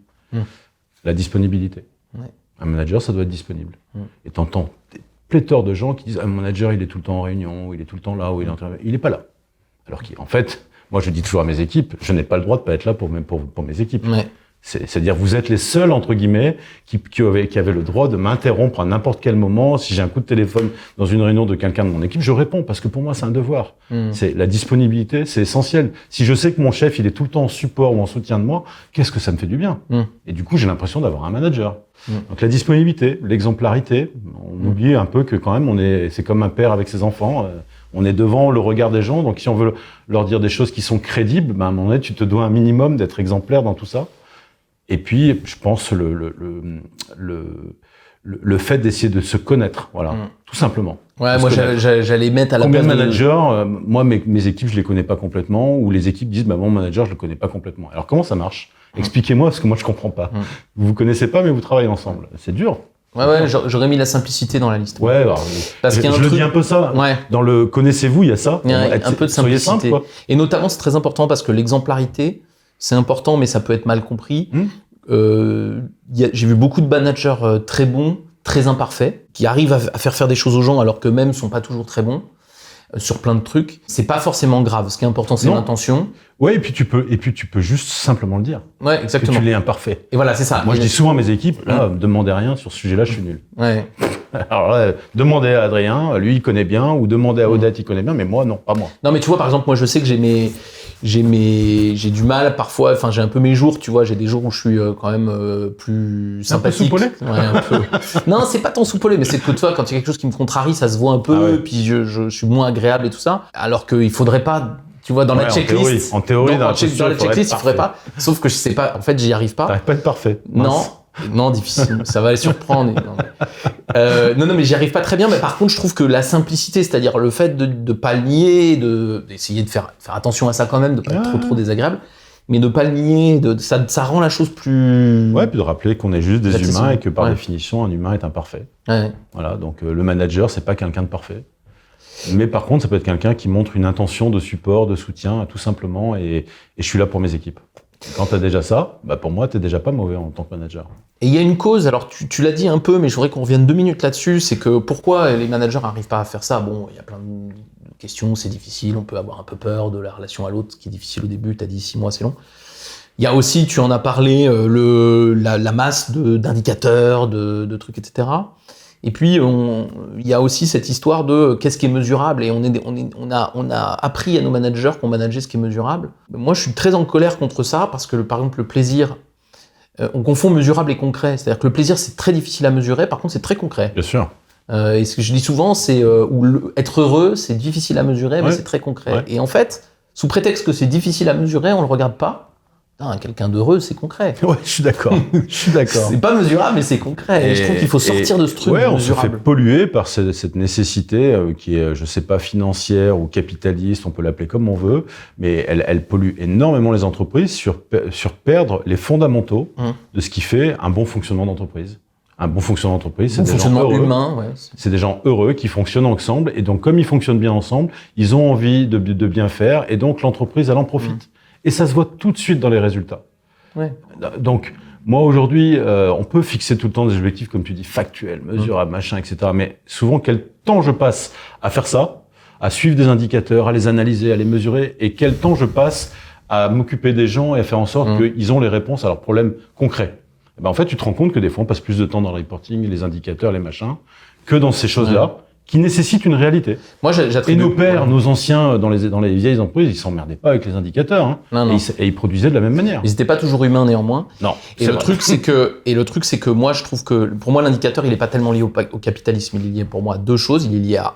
[SPEAKER 1] La disponibilité. Ouais. Un manager, ça doit être disponible. Et t'entends des pléthores de gens qui disent « Ah, mon manager, il est tout le temps en réunion, ou il est tout le temps là, ou il est pas là. » Alors qu'en fait, moi, je dis toujours à mes équipes, je n'ai pas le droit de pas être là pour mes équipes. Ouais. C'est-à-dire, vous êtes les seuls, entre guillemets, qui avaient le droit de m'interrompre à n'importe quel moment. Si j'ai un coup de téléphone dans une réunion de quelqu'un de mon équipe, je réponds, parce que pour moi, c'est un devoir. C'est la disponibilité, c'est essentiel. Si je sais que mon chef, il est tout le temps en support ou en soutien de moi, qu'est-ce que ça me fait du bien? Et du coup, j'ai l'impression d'avoir un manager. Donc, la disponibilité, l'exemplarité, on oublie un peu que quand même, c'est comme un père avec ses enfants. On est devant le regard des gens. Donc, si on veut leur dire des choses qui sont crédibles, ben, à un moment donné, tu te dois un minimum d'être exemplaire dans tout ça. Et puis, je pense le fait d'essayer de se connaître, voilà, tout simplement.
[SPEAKER 2] Ouais, moi j'allais mettre à la place
[SPEAKER 1] de managers, moi mes équipes je les connais pas complètement, ou les équipes disent bah mon manager je le connais pas complètement. Alors comment ça marche? Expliquez-moi parce que moi je comprends pas. Vous connaissez pas mais vous travaillez ensemble. C'est dur.
[SPEAKER 2] Ouais, j'aurais mis la simplicité dans la liste.
[SPEAKER 1] Ouais, alors, parce qu'il y a le dis un peu ça. Ouais. Dans le connaissez-vous, il y a ça.
[SPEAKER 2] Il y a un peu de simplicité. Simple, quoi. Et notamment c'est très important parce que l'exemplarité, c'est important, mais ça peut être mal compris. J'ai vu beaucoup de managers très bons, très imparfaits, qui arrivent à faire des choses aux gens alors qu'eux-mêmes sont pas toujours très bons sur plein de trucs. C'est pas forcément grave. Ce qui est important, c'est l'intention. Ouais, et puis tu peux juste simplement le dire. Ouais, exactement. Que tu l'es imparfait. Et voilà, c'est ça. Moi, je dis souvent à mes équipes, là, demandez rien sur ce sujet-là, je suis nul. Ouais. Alors là, demandez à Adrien, lui il connaît bien, ou demandez à Odette, il connaît bien, mais moi non, pas moi. Non, mais tu vois, par exemple, moi je sais que j'ai du mal parfois, enfin j'ai un peu mes jours, tu vois, j'ai des jours où je suis quand même plus sympathique. Un peu soupolé ? Ouais, un peu. Non, c'est pas tant soupolé, mais c'est que toi, quand il y a quelque chose qui me contrarie, ça se voit un peu, puis je suis moins agréable et tout ça, alors qu'il faudrait pas, tu vois, dans la checklist. En théorie, dans la checklist, il faudrait pas, sauf que je sais pas, en fait, j'y arrive pas. T'arrives pas à être parfait. Non, difficile. Ça va les surprendre. Non, mais j'y arrive pas très bien. Mais par contre, je trouve que la simplicité, c'est-à-dire le fait de pas le nier, d'essayer de faire attention à ça quand même, de pas être trop désagréable, mais de pas le nier, ça rend la chose plus. Ouais, puis de rappeler qu'on est juste des humains et que par définition, un humain est imparfait. Ouais. Voilà. Donc le manager, c'est pas quelqu'un de parfait. Mais par contre, ça peut être quelqu'un qui montre une intention de support, de soutien, tout simplement. Et je suis là pour mes équipes. Quand tu as déjà ça, bah pour moi, tu n'es déjà pas mauvais en tant que manager. Et il y a une cause, alors tu l'as dit un peu, mais je voudrais qu'on revienne 2 minutes là-dessus, c'est que pourquoi les managers n'arrivent pas à faire ça? Bon, il y a plein de questions, c'est difficile, on peut avoir un peu peur de la relation à l'autre, ce qui est difficile au début, tu as dit 6 mois, c'est long. Il y a aussi, tu en as parlé, la masse d'indicateurs, de trucs, etc. Et puis, il y a aussi cette histoire de qu'est-ce qui est mesurable, et on a appris à nos managers qu'on manageait ce qui est mesurable. Moi, je suis très en colère contre ça, parce que, par exemple, le plaisir, on confond mesurable et concret. C'est-à-dire que le plaisir, c'est très difficile à mesurer, par contre, c'est très concret. Bien sûr. Et ce que je dis souvent, c'est être heureux, c'est difficile à mesurer, mais c'est très concret. Ouais. Et en fait, sous prétexte que c'est difficile à mesurer, on le regarde pas. Quelqu'un d'heureux, c'est concret. Ouais, je suis d'accord. C'est pas mesurable, mais c'est concret. Et je trouve qu'il faut sortir de ce truc mesurable. On se fait polluer par cette nécessité qui est, je sais pas, financière ou capitaliste, on peut l'appeler comme on veut, mais elle pollue énormément les entreprises sur perdre les fondamentaux de ce qui fait un bon fonctionnement d'entreprise.
[SPEAKER 1] Un bon fonctionnement d'entreprise, c'est
[SPEAKER 2] Bon
[SPEAKER 1] des gens
[SPEAKER 2] fonctionnement
[SPEAKER 1] heureux.
[SPEAKER 2] humain, ouais.
[SPEAKER 1] C'est des gens heureux qui fonctionnent ensemble. Et donc, comme ils fonctionnent bien ensemble, ils ont envie de bien faire. Et donc, l'entreprise, elle en profite. Et ça se voit tout de suite dans les résultats.
[SPEAKER 2] Ouais.
[SPEAKER 1] Donc, moi, aujourd'hui, on peut fixer tout le temps des objectifs, comme tu dis, factuels, mesurables, machin, etc. Mais souvent, quel temps je passe à faire ça, à suivre des indicateurs, à les analyser, à les mesurer, et quel temps je passe à m'occuper des gens et à faire en sorte qu'ils ont les réponses à leurs problèmes concrets. Et ben, en fait, tu te rends compte que des fois, on passe plus de temps dans le reporting, les indicateurs, les machins, que dans ces choses-là, qui nécessitent une réalité.
[SPEAKER 2] Moi,
[SPEAKER 1] Et nos pères, nos anciens, dans les vieilles entreprises, ils s'emmerdaient pas avec les indicateurs, hein.
[SPEAKER 2] Non.
[SPEAKER 1] Et ils produisaient de la même manière.
[SPEAKER 2] Ils n'étaient pas toujours humains néanmoins.
[SPEAKER 1] Non.
[SPEAKER 2] Et le truc, c'est que moi, je trouve que pour moi, l'indicateur, il est pas tellement lié au capitalisme. Il est lié pour moi à deux choses. Il est lié à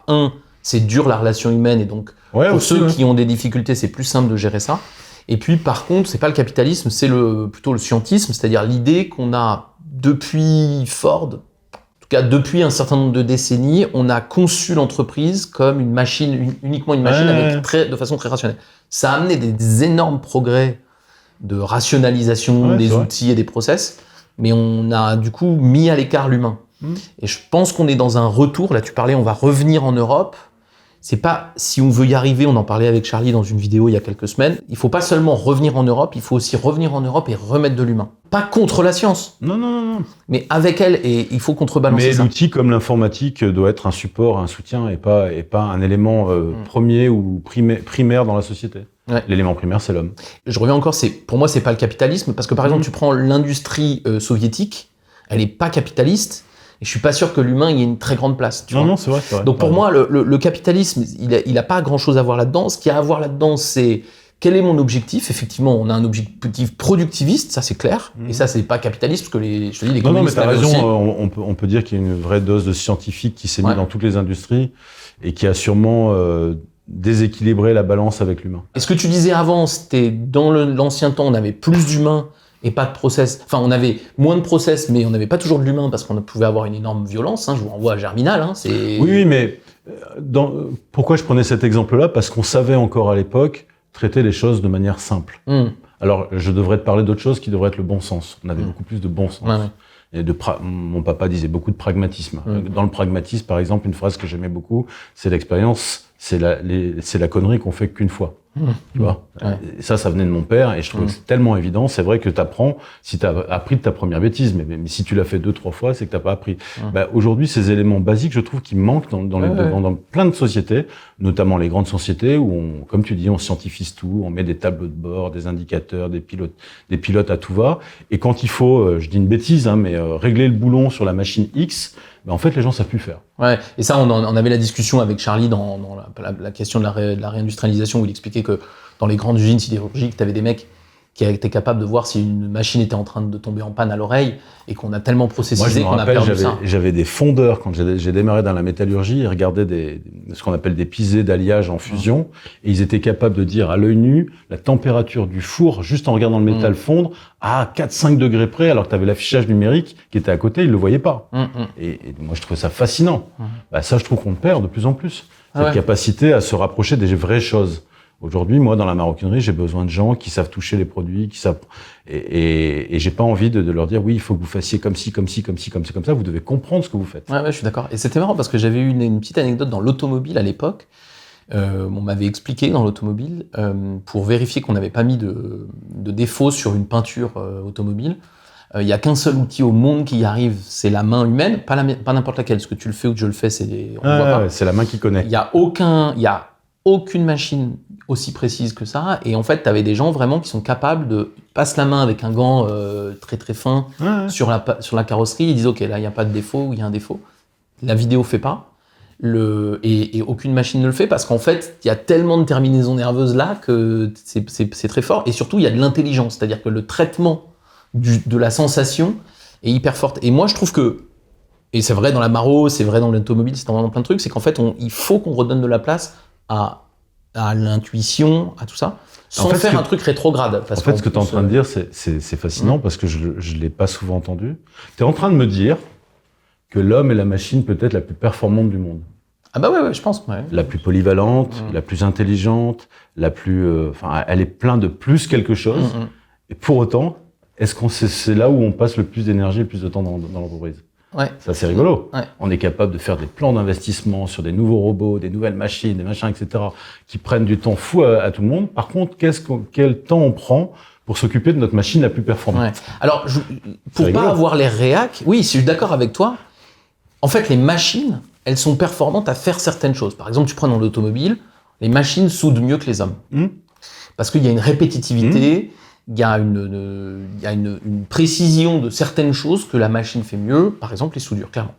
[SPEAKER 2] c'est dur la relation humaine, et donc pour
[SPEAKER 1] aussi,
[SPEAKER 2] ceux qui ont des difficultés, c'est plus simple de gérer ça. Et puis, par contre, c'est pas le capitalisme, c'est plutôt le scientisme, c'est-à-dire l'idée qu'on a depuis Ford, en tout cas depuis un certain nombre de décennies, on a conçu l'entreprise comme une machine, uniquement une machine de façon très rationnelle. Ça a amené des énormes progrès de rationalisation des outils et des process, mais on a du coup mis à l'écart l'humain. Et je pense qu'on est dans un retour, là tu parlais, on va revenir en Europe. C'est pas, si on veut y arriver, on en parlait avec Charlie dans une vidéo il y a quelques semaines, il faut pas seulement revenir en Europe, il faut aussi revenir en Europe et remettre de l'humain. Pas contre la science.
[SPEAKER 1] Non.
[SPEAKER 2] Mais avec elle, et il faut contrebalancer
[SPEAKER 1] Mais
[SPEAKER 2] ça.
[SPEAKER 1] l'outil comme l'informatique doit être un support, un soutien et pas un élément premier ou primaire dans la société.
[SPEAKER 2] Ouais.
[SPEAKER 1] L'élément primaire, c'est l'homme.
[SPEAKER 2] Je reviens encore, pour moi, c'est pas le capitalisme, parce que par exemple, tu prends l'industrie soviétique, elle est pas capitaliste, et je suis pas sûr que l'humain y ait une très grande place. Tu vois.
[SPEAKER 1] Non, c'est vrai.
[SPEAKER 2] Donc pour moi, le capitalisme, il a pas grand chose à voir là-dedans. Ce qu'il y a à voir là-dedans, c'est quel est mon objectif. Effectivement, on a un objectif productiviste, ça c'est clair. Et ça, c'est pas capitaliste, parce que je te dis, les communistes.
[SPEAKER 1] Non, mais t'as raison.
[SPEAKER 2] Aussi.
[SPEAKER 1] On peut dire qu'il y a une vraie dose de scientifique qui s'est mise dans toutes les industries et qui a sûrement déséquilibré la balance avec l'humain.
[SPEAKER 2] Et ce que tu disais avant, c'était dans l'ancien temps, on avait plus d'humains et pas de process. Enfin, on avait moins de process, mais on n'avait pas toujours de l'humain parce qu'on pouvait avoir une énorme violence. Je vous renvoie à Germinal.
[SPEAKER 1] Oui, mais pourquoi je prenais cet exemple-là ? Parce qu'on savait encore à l'époque traiter les choses de manière simple. Alors, je devrais te parler d'autre chose qui devrait être le bon sens. On avait beaucoup plus de bon sens. Et mon papa disait beaucoup de pragmatisme. Dans le pragmatisme, par exemple, une phrase que j'aimais beaucoup, c'est l'expérience, c'est la connerie qu'on fait qu'une fois. Tu vois, ça venait de mon père et je trouvais que c'est tellement évident. C'est vrai que t'apprends si t'as appris de ta première bêtise, mais si tu l'as fait 2-3 fois, c'est que t'as pas appris. Aujourd'hui, ces éléments basiques, je trouve qu'ils manquent dans plein de sociétés, notamment les grandes sociétés où comme tu dis, on scientifise tout, on met des tableaux de bord, des indicateurs, des pilotes à tout va. Et quand il faut, je dis une bêtise, mais régler le boulon sur la machine X, en fait, les gens savent plus faire.
[SPEAKER 2] Ouais, et ça, on avait la discussion avec Charlie dans la question de la réindustrialisation, où il expliquait que dans les grandes usines sidérurgiques, tu avais des mecs qui étaient capables de voir si une machine était en train de tomber en panne à l'oreille, et qu'on a tellement processisé qu'on a perdu ça.
[SPEAKER 1] J'avais des fondeurs quand j'ai démarré dans la métallurgie, ils regardaient ce qu'on appelle des pisés d'alliage en fusion, et ils étaient capables de dire à l'œil nu la température du four, juste en regardant le métal fondre, à 4-5 degrés près, alors que tu avais l'affichage numérique qui était à côté, ils le voyaient pas. Et moi, je trouvais ça fascinant. Ça, je trouve qu'on le perd de plus en plus. Cette capacité à se rapprocher des vraies choses. Aujourd'hui, moi, dans la maroquinerie, j'ai besoin de gens qui savent toucher les produits, qui savent, et j'ai pas envie de leur dire, oui, il faut que vous fassiez comme ci, comme ci, comme ci, comme ci, comme ça. Vous devez comprendre ce que vous faites.
[SPEAKER 2] Ouais, je suis d'accord. Et c'était marrant parce que j'avais eu une petite anecdote dans l'automobile à l'époque. On m'avait expliqué dans l'automobile, pour vérifier qu'on n'avait pas mis de défaut sur une peinture automobile. Il y a qu'un seul outil au monde qui y arrive, c'est la main humaine, pas n'importe laquelle. Ce que tu le fais ou que je le fais, on voit pas.
[SPEAKER 1] C'est la main qui connaît.
[SPEAKER 2] Il y a aucune machine aussi précise que ça, et en fait, tu avais des gens vraiment qui sont capables de passer la main avec un gant très très fin sur la carrosserie, ils disent ok, là il n'y a pas de défaut ou il y a un défaut. La vidéo fait pas, et aucune machine ne le fait, parce qu'en fait, il y a tellement de terminaisons nerveuses là que c'est très fort, et surtout il y a de l'intelligence, c'est-à-dire que le traitement de la sensation est hyper forte. Et moi je trouve que, et c'est vrai dans la maro, c'est vrai dans l'automobile, c'est dans plein de trucs, c'est qu'en fait il faut qu'on redonne de la place à l'intuition, à tout ça, sans faire un truc rétrograde.
[SPEAKER 1] En fait, ce que tu es en train de dire, c'est fascinant parce que je ne l'ai pas souvent entendu. Tu es en train de me dire que l'homme est la machine peut-être la plus performante du monde.
[SPEAKER 2] Ah bah ouais, je pense. Ouais.
[SPEAKER 1] La plus polyvalente, la plus intelligente, la plus... elle est plein de plus quelque chose. Et pour autant, est-ce que c'est là où on passe le plus d'énergie, le plus de temps dans l'entreprise ?
[SPEAKER 2] Ouais.
[SPEAKER 1] Ça, c'est rigolo.
[SPEAKER 2] Ouais.
[SPEAKER 1] On est capable de faire des plans d'investissement sur des nouveaux robots, des nouvelles machines, des machins, etc., qui prennent du temps fou à tout le monde. Par contre, quel temps on prend pour s'occuper de notre machine la plus performante?
[SPEAKER 2] Ouais. Alors, pour pas avoir les réacs, oui, je suis d'accord avec toi. En fait, les machines, elles sont performantes à faire certaines choses. Par exemple, tu prends dans l'automobile, les machines soudent mieux que les hommes. Parce qu'il y a une répétitivité, il y a une précision de certaines choses que la machine fait mieux, par exemple les soudures, clairement.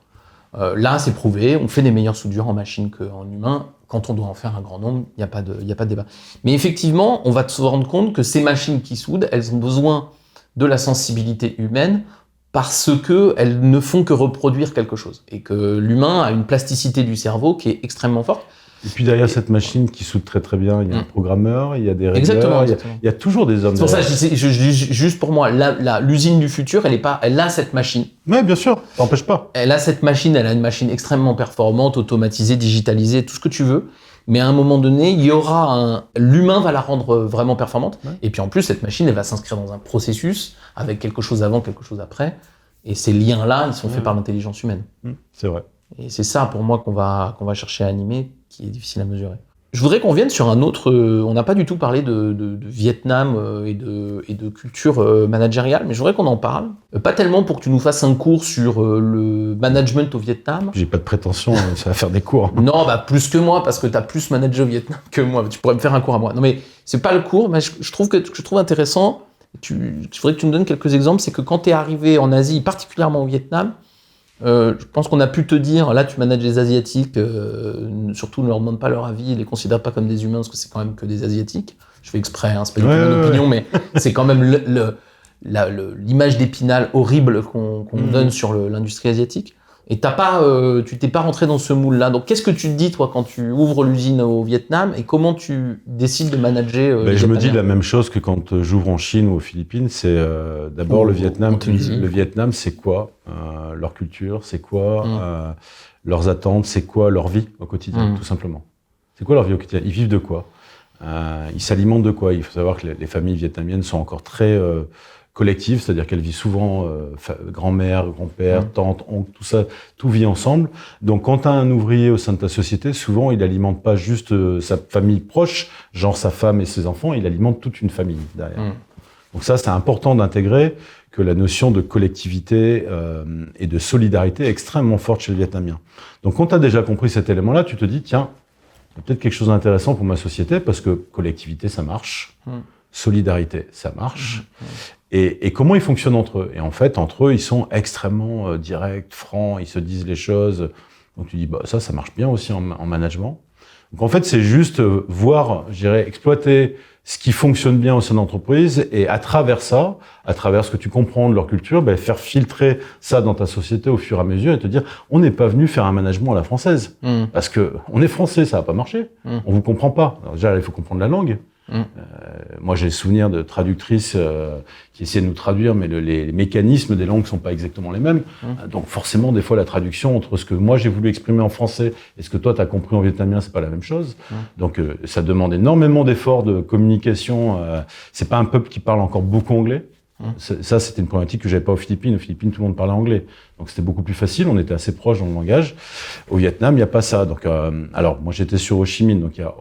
[SPEAKER 2] Là, c'est prouvé, on fait des meilleures soudures en machine qu'en humain. Quand on doit en faire un grand nombre, il n'y a pas de débat. Mais effectivement, on va se rendre compte que ces machines qui soudent, elles ont besoin de la sensibilité humaine parce qu'elles ne font que reproduire quelque chose. Et que l'humain a une plasticité du cerveau qui est extrêmement forte.
[SPEAKER 1] Et puis derrière cette machine qui soude très très bien, il y a un programmeur, il y a des régleurs, il y a toujours des hommes.
[SPEAKER 2] C'est pour ça que je dis juste pour moi, l'usine du futur, elle a cette machine.
[SPEAKER 1] Oui, bien sûr, ça n'empêche pas.
[SPEAKER 2] Elle a cette machine, elle a une machine extrêmement performante, automatisée, digitalisée, tout ce que tu veux. Mais à un moment donné, il y aura l'humain va la rendre vraiment performante. Ouais. Et puis en plus, cette machine, elle va s'inscrire dans un processus avec quelque chose avant, quelque chose après. Et ces liens-là, ils sont faits par l'intelligence humaine.
[SPEAKER 1] C'est vrai.
[SPEAKER 2] Et c'est ça, pour moi, qu'on va chercher à animer, qui est difficile à mesurer. Je voudrais qu'on vienne sur un autre... on n'a pas du tout parlé de Vietnam et de culture managériale, mais je voudrais qu'on en parle. Pas tellement pour que tu nous fasses un cours sur le management au Vietnam.
[SPEAKER 1] J'ai pas de prétention, ça va faire des cours.
[SPEAKER 2] Non, plus que moi, parce que tu as plus managé au Vietnam que moi. Tu pourrais me faire un cours à moi. Non, mais c'est pas le cours, mais je trouve intéressant. Je voudrais que tu me donnes quelques exemples. C'est que quand tu es arrivé en Asie, particulièrement au Vietnam, je pense qu'on a pu te dire, là tu manages les Asiatiques, surtout ne leur demande pas leur avis, les considère pas comme des humains parce que c'est quand même que des Asiatiques. Je fais exprès, hein, c'est pas du tout mon opinion, mais c'est quand même l'image d'Épinal horrible qu'on donne sur l'industrie asiatique. Et tu t'es pas rentré dans ce moule-là. Donc qu'est-ce que tu te dis toi quand tu ouvres l'usine au Vietnam et comment tu décides de manager
[SPEAKER 1] je me dis la même chose que quand j'ouvre en Chine ou aux Philippines. C'est d'abord le Vietnam. Le Vietnam, c'est quoi leur culture, c'est quoi leurs attentes, c'est quoi leur vie au quotidien, tout simplement. C'est quoi leur vie au quotidien? Ils vivent de quoi? Ils s'alimentent de quoi? Il faut savoir que les familles vietnamiennes sont encore très collectives, c'est-à-dire qu'elles vivent souvent grand-mère, grand-père, tante, oncle, tout ça, tout vit ensemble. Donc quand tu as un ouvrier au sein de ta société, souvent il alimente pas juste sa famille proche, genre sa femme et ses enfants, il alimente toute une famille derrière. Donc ça, c'est important d'intégrer que la notion de collectivité et de solidarité est extrêmement forte chez le Vietnamien. Donc quand tu as déjà compris cet élément-là, tu te dis, tiens, il y a peut-être quelque chose d'intéressant pour ma société, parce que collectivité, ça marche, solidarité, ça marche. Et comment ils fonctionnent entre eux? Et en fait, entre eux, ils sont extrêmement directs, francs, ils se disent les choses. Donc tu dis, ça marche bien aussi en management. Donc en fait, c'est juste voir, je dirais, exploiter ce qui fonctionne bien au sein de l'entreprise et à travers ça, à travers ce que tu comprends de leur culture, faire filtrer ça dans ta société au fur et à mesure et te dire, on n'est pas venu faire un management à la française. Parce que on est français, ça va pas marcher. On vous comprend pas. Alors déjà, il faut comprendre la langue. Moi, j'ai le souvenir de traductrices qui essaient de nous traduire, mais les mécanismes des langues sont pas exactement les mêmes. Donc forcément, des fois, la traduction entre ce que moi j'ai voulu exprimer en français et ce que toi t'as compris en vietnamien, c'est pas la même chose. Donc ça demande énormément d'efforts de communication. C'est pas un peuple qui parle encore beaucoup anglais. Ça, c'était une problématique que j'avais pas aux Philippines. Aux Philippines, tout le monde parlait anglais. Donc, c'était beaucoup plus facile. On était assez proches dans le langage. Au Vietnam, il n'y a pas ça. Donc, alors, moi, j'étais sur Ho Chi Minh. Donc, il y a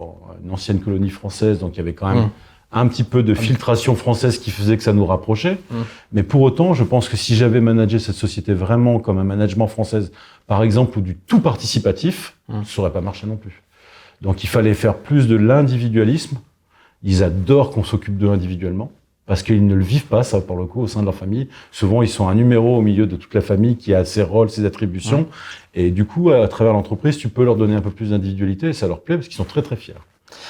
[SPEAKER 1] une ancienne colonie française. Donc, il y avait quand même un petit peu de filtration française qui faisait que ça nous rapprochait. Mais pour autant, je pense que si j'avais managé cette société vraiment comme un management française, par exemple, ou du tout participatif, ça n'aurait pas marché non plus. Donc, il fallait faire plus de l'individualisme. Ils adorent qu'on s'occupe d'eux individuellement. Parce qu'ils ne le vivent pas, ça, pour le coup, au sein de leur famille. Souvent, ils sont un numéro au milieu de toute la famille qui a ses rôles, ses attributions. Et du coup, à travers l'entreprise, tu peux leur donner un peu plus d'individualité et ça leur plaît parce qu'ils sont très, très fiers.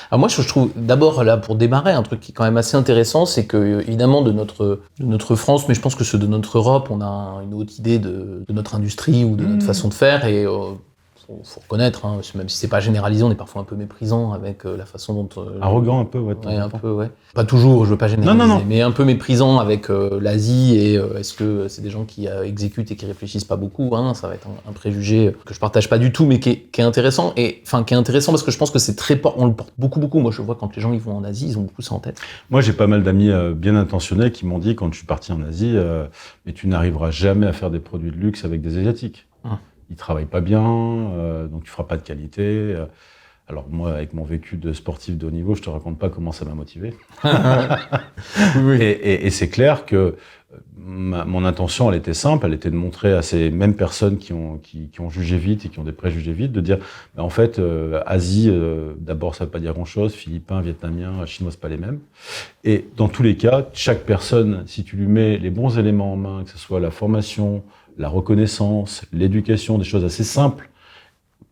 [SPEAKER 2] Alors moi, je trouve, d'abord, là, pour démarrer, un truc qui est quand même assez intéressant, c'est que, évidemment, de notre France, mais je pense que ceux de notre Europe, on a une haute idée de notre industrie ou de notre façon de faire et faut reconnaître, hein, même si c'est pas généralisé, on est parfois un peu méprisant avec la façon dont...
[SPEAKER 1] Arrogant un peu, ouais.
[SPEAKER 2] Un peu, ouais. Pas toujours, je veux pas généraliser,
[SPEAKER 1] non.
[SPEAKER 2] mais un peu méprisant avec l'Asie et est-ce que c'est des gens qui exécutent et qui réfléchissent pas beaucoup, hein, ça va être un préjugé que je partage pas du tout, mais qui est intéressant, qui est intéressant parce que je pense que c'est on le porte beaucoup. Moi, je vois quand les gens ils vont en Asie, ils ont beaucoup ça en tête.
[SPEAKER 1] Moi, j'ai pas mal d'amis bien intentionnés qui m'ont dit, quand je suis parti en Asie, mais tu n'arriveras jamais à faire des produits de luxe avec des Asiatiques. Ils travaillent pas bien, donc tu feras pas de qualité. Alors moi, avec mon vécu de sportif de haut niveau, je te raconte pas comment ça m'a motivé. Oui. Et c'est clair que mon intention, elle était simple, elle était de montrer à ces mêmes personnes qui ont jugé vite et qui ont des préjugés vite, de dire, en fait, Asie, d'abord, ça veut pas dire grand-chose, Philippins, Vietnamiens, Chinois, c'est pas les mêmes. Et dans tous les cas, chaque personne, si tu lui mets les bons éléments en main, que ce soit la formation, la reconnaissance, l'éducation, des choses assez simples,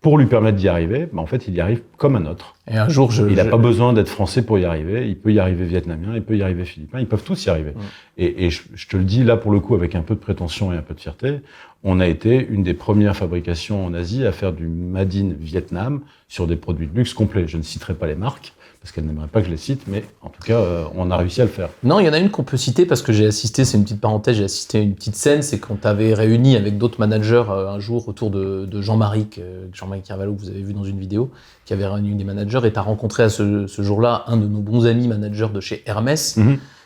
[SPEAKER 1] pour lui permettre d'y arriver, en fait, il y arrive comme un autre.
[SPEAKER 2] Et un jour,
[SPEAKER 1] il n'a pas besoin d'être français pour y arriver. Il peut y arriver vietnamien, il peut y arriver philippin. Ils peuvent tous y arriver. Et je te le dis là, pour le coup, avec un peu de prétention et un peu de fierté, on a été une des premières fabrications en Asie à faire du Made in Vietnam sur des produits de luxe complets. Je ne citerai pas les marques, parce qu'elle n'aimerait pas que je les cite, mais en tout cas, on a réussi à le faire.
[SPEAKER 2] Non, il y en a une qu'on peut citer, parce que j'ai assisté, c'est une petite parenthèse, j'ai assisté à une petite scène, c'est quand tu avais réuni avec d'autres managers un jour autour de Jean-Marie Carvalho, que vous avez vu dans une vidéo, qui avait réuni des managers, et tu as rencontré à ce jour-là un de nos bons amis managers de chez Hermès,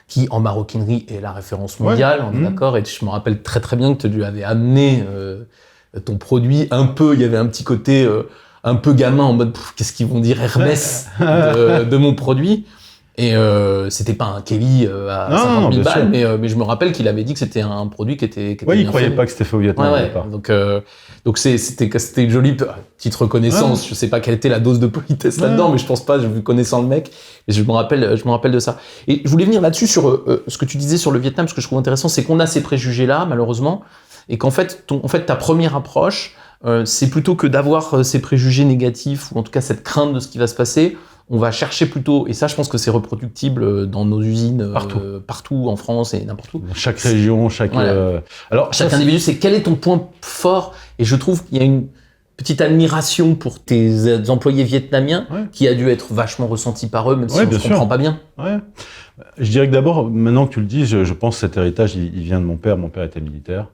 [SPEAKER 2] qui en maroquinerie est la référence mondiale, on est d'accord, et je me rappelle très très bien que tu lui avais amené ton produit un peu, il y avait un petit côté... un peu gamin en mode qu'est-ce qu'ils vont dire Hermès de mon produit, et c'était pas un Kelly à 50 000 balles, mais je me rappelle qu'il avait dit que c'était un produit qui était
[SPEAKER 1] oui, il croyait pas que c'était fait au Vietnam au départ.
[SPEAKER 2] Donc c'était une jolie petite reconnaissance. Je sais pas quelle était la dose de politesse là-dedans, mais je pense pas, vu connaissant le mec, et je me rappelle de ça. Et je voulais venir là-dessus sur ce que tu disais sur le Vietnam. Ce que je trouve intéressant, c'est qu'on a ces préjugés là malheureusement, et qu'en fait ta première approche, c'est plutôt que d'avoir ces préjugés négatifs, ou en tout cas cette crainte de ce qui va se passer, on va chercher plutôt, et ça je pense que c'est reproductible dans nos usines, partout en France et n'importe où.
[SPEAKER 1] Chaque région, chaque
[SPEAKER 2] individu, c'est quel est ton point fort, et je trouve qu'il y a une petite admiration pour tes employés vietnamiens qui a dû être vachement ressentie par eux, même si on ne se comprend pas bien.
[SPEAKER 1] Ouais. Je dirais que d'abord, maintenant que tu le dis, je pense que cet héritage, il vient de mon père. Mon père était militaire.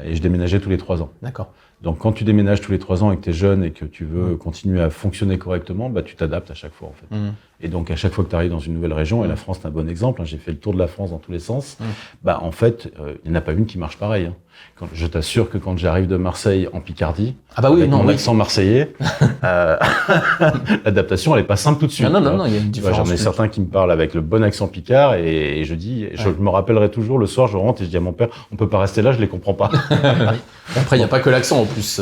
[SPEAKER 1] Et je déménageais tous les 3 ans.
[SPEAKER 2] D'accord.
[SPEAKER 1] Donc, quand tu déménages tous les 3 ans et que tu es jeune et que tu veux continuer à fonctionner correctement, tu t'adaptes à chaque fois, en fait. Et donc, à chaque fois que tu arrives dans une nouvelle région, et la France, c'est un bon exemple, j'ai fait le tour de la France dans tous les sens, en fait, il n'y en a pas une qui marche pareil. Je t'assure que quand j'arrive de Marseille en Picardie, avec mon accent marseillais, l'adaptation, elle est pas simple tout de suite.
[SPEAKER 2] Non, il y a une différence.
[SPEAKER 1] J'en ai certains qui me parlent avec le bon accent picard, et je me rappellerai toujours, le soir, je rentre et je dis à mon père, on peut pas rester là, je les comprends pas.
[SPEAKER 2] Après, il n'y a pas que l'accent en plus.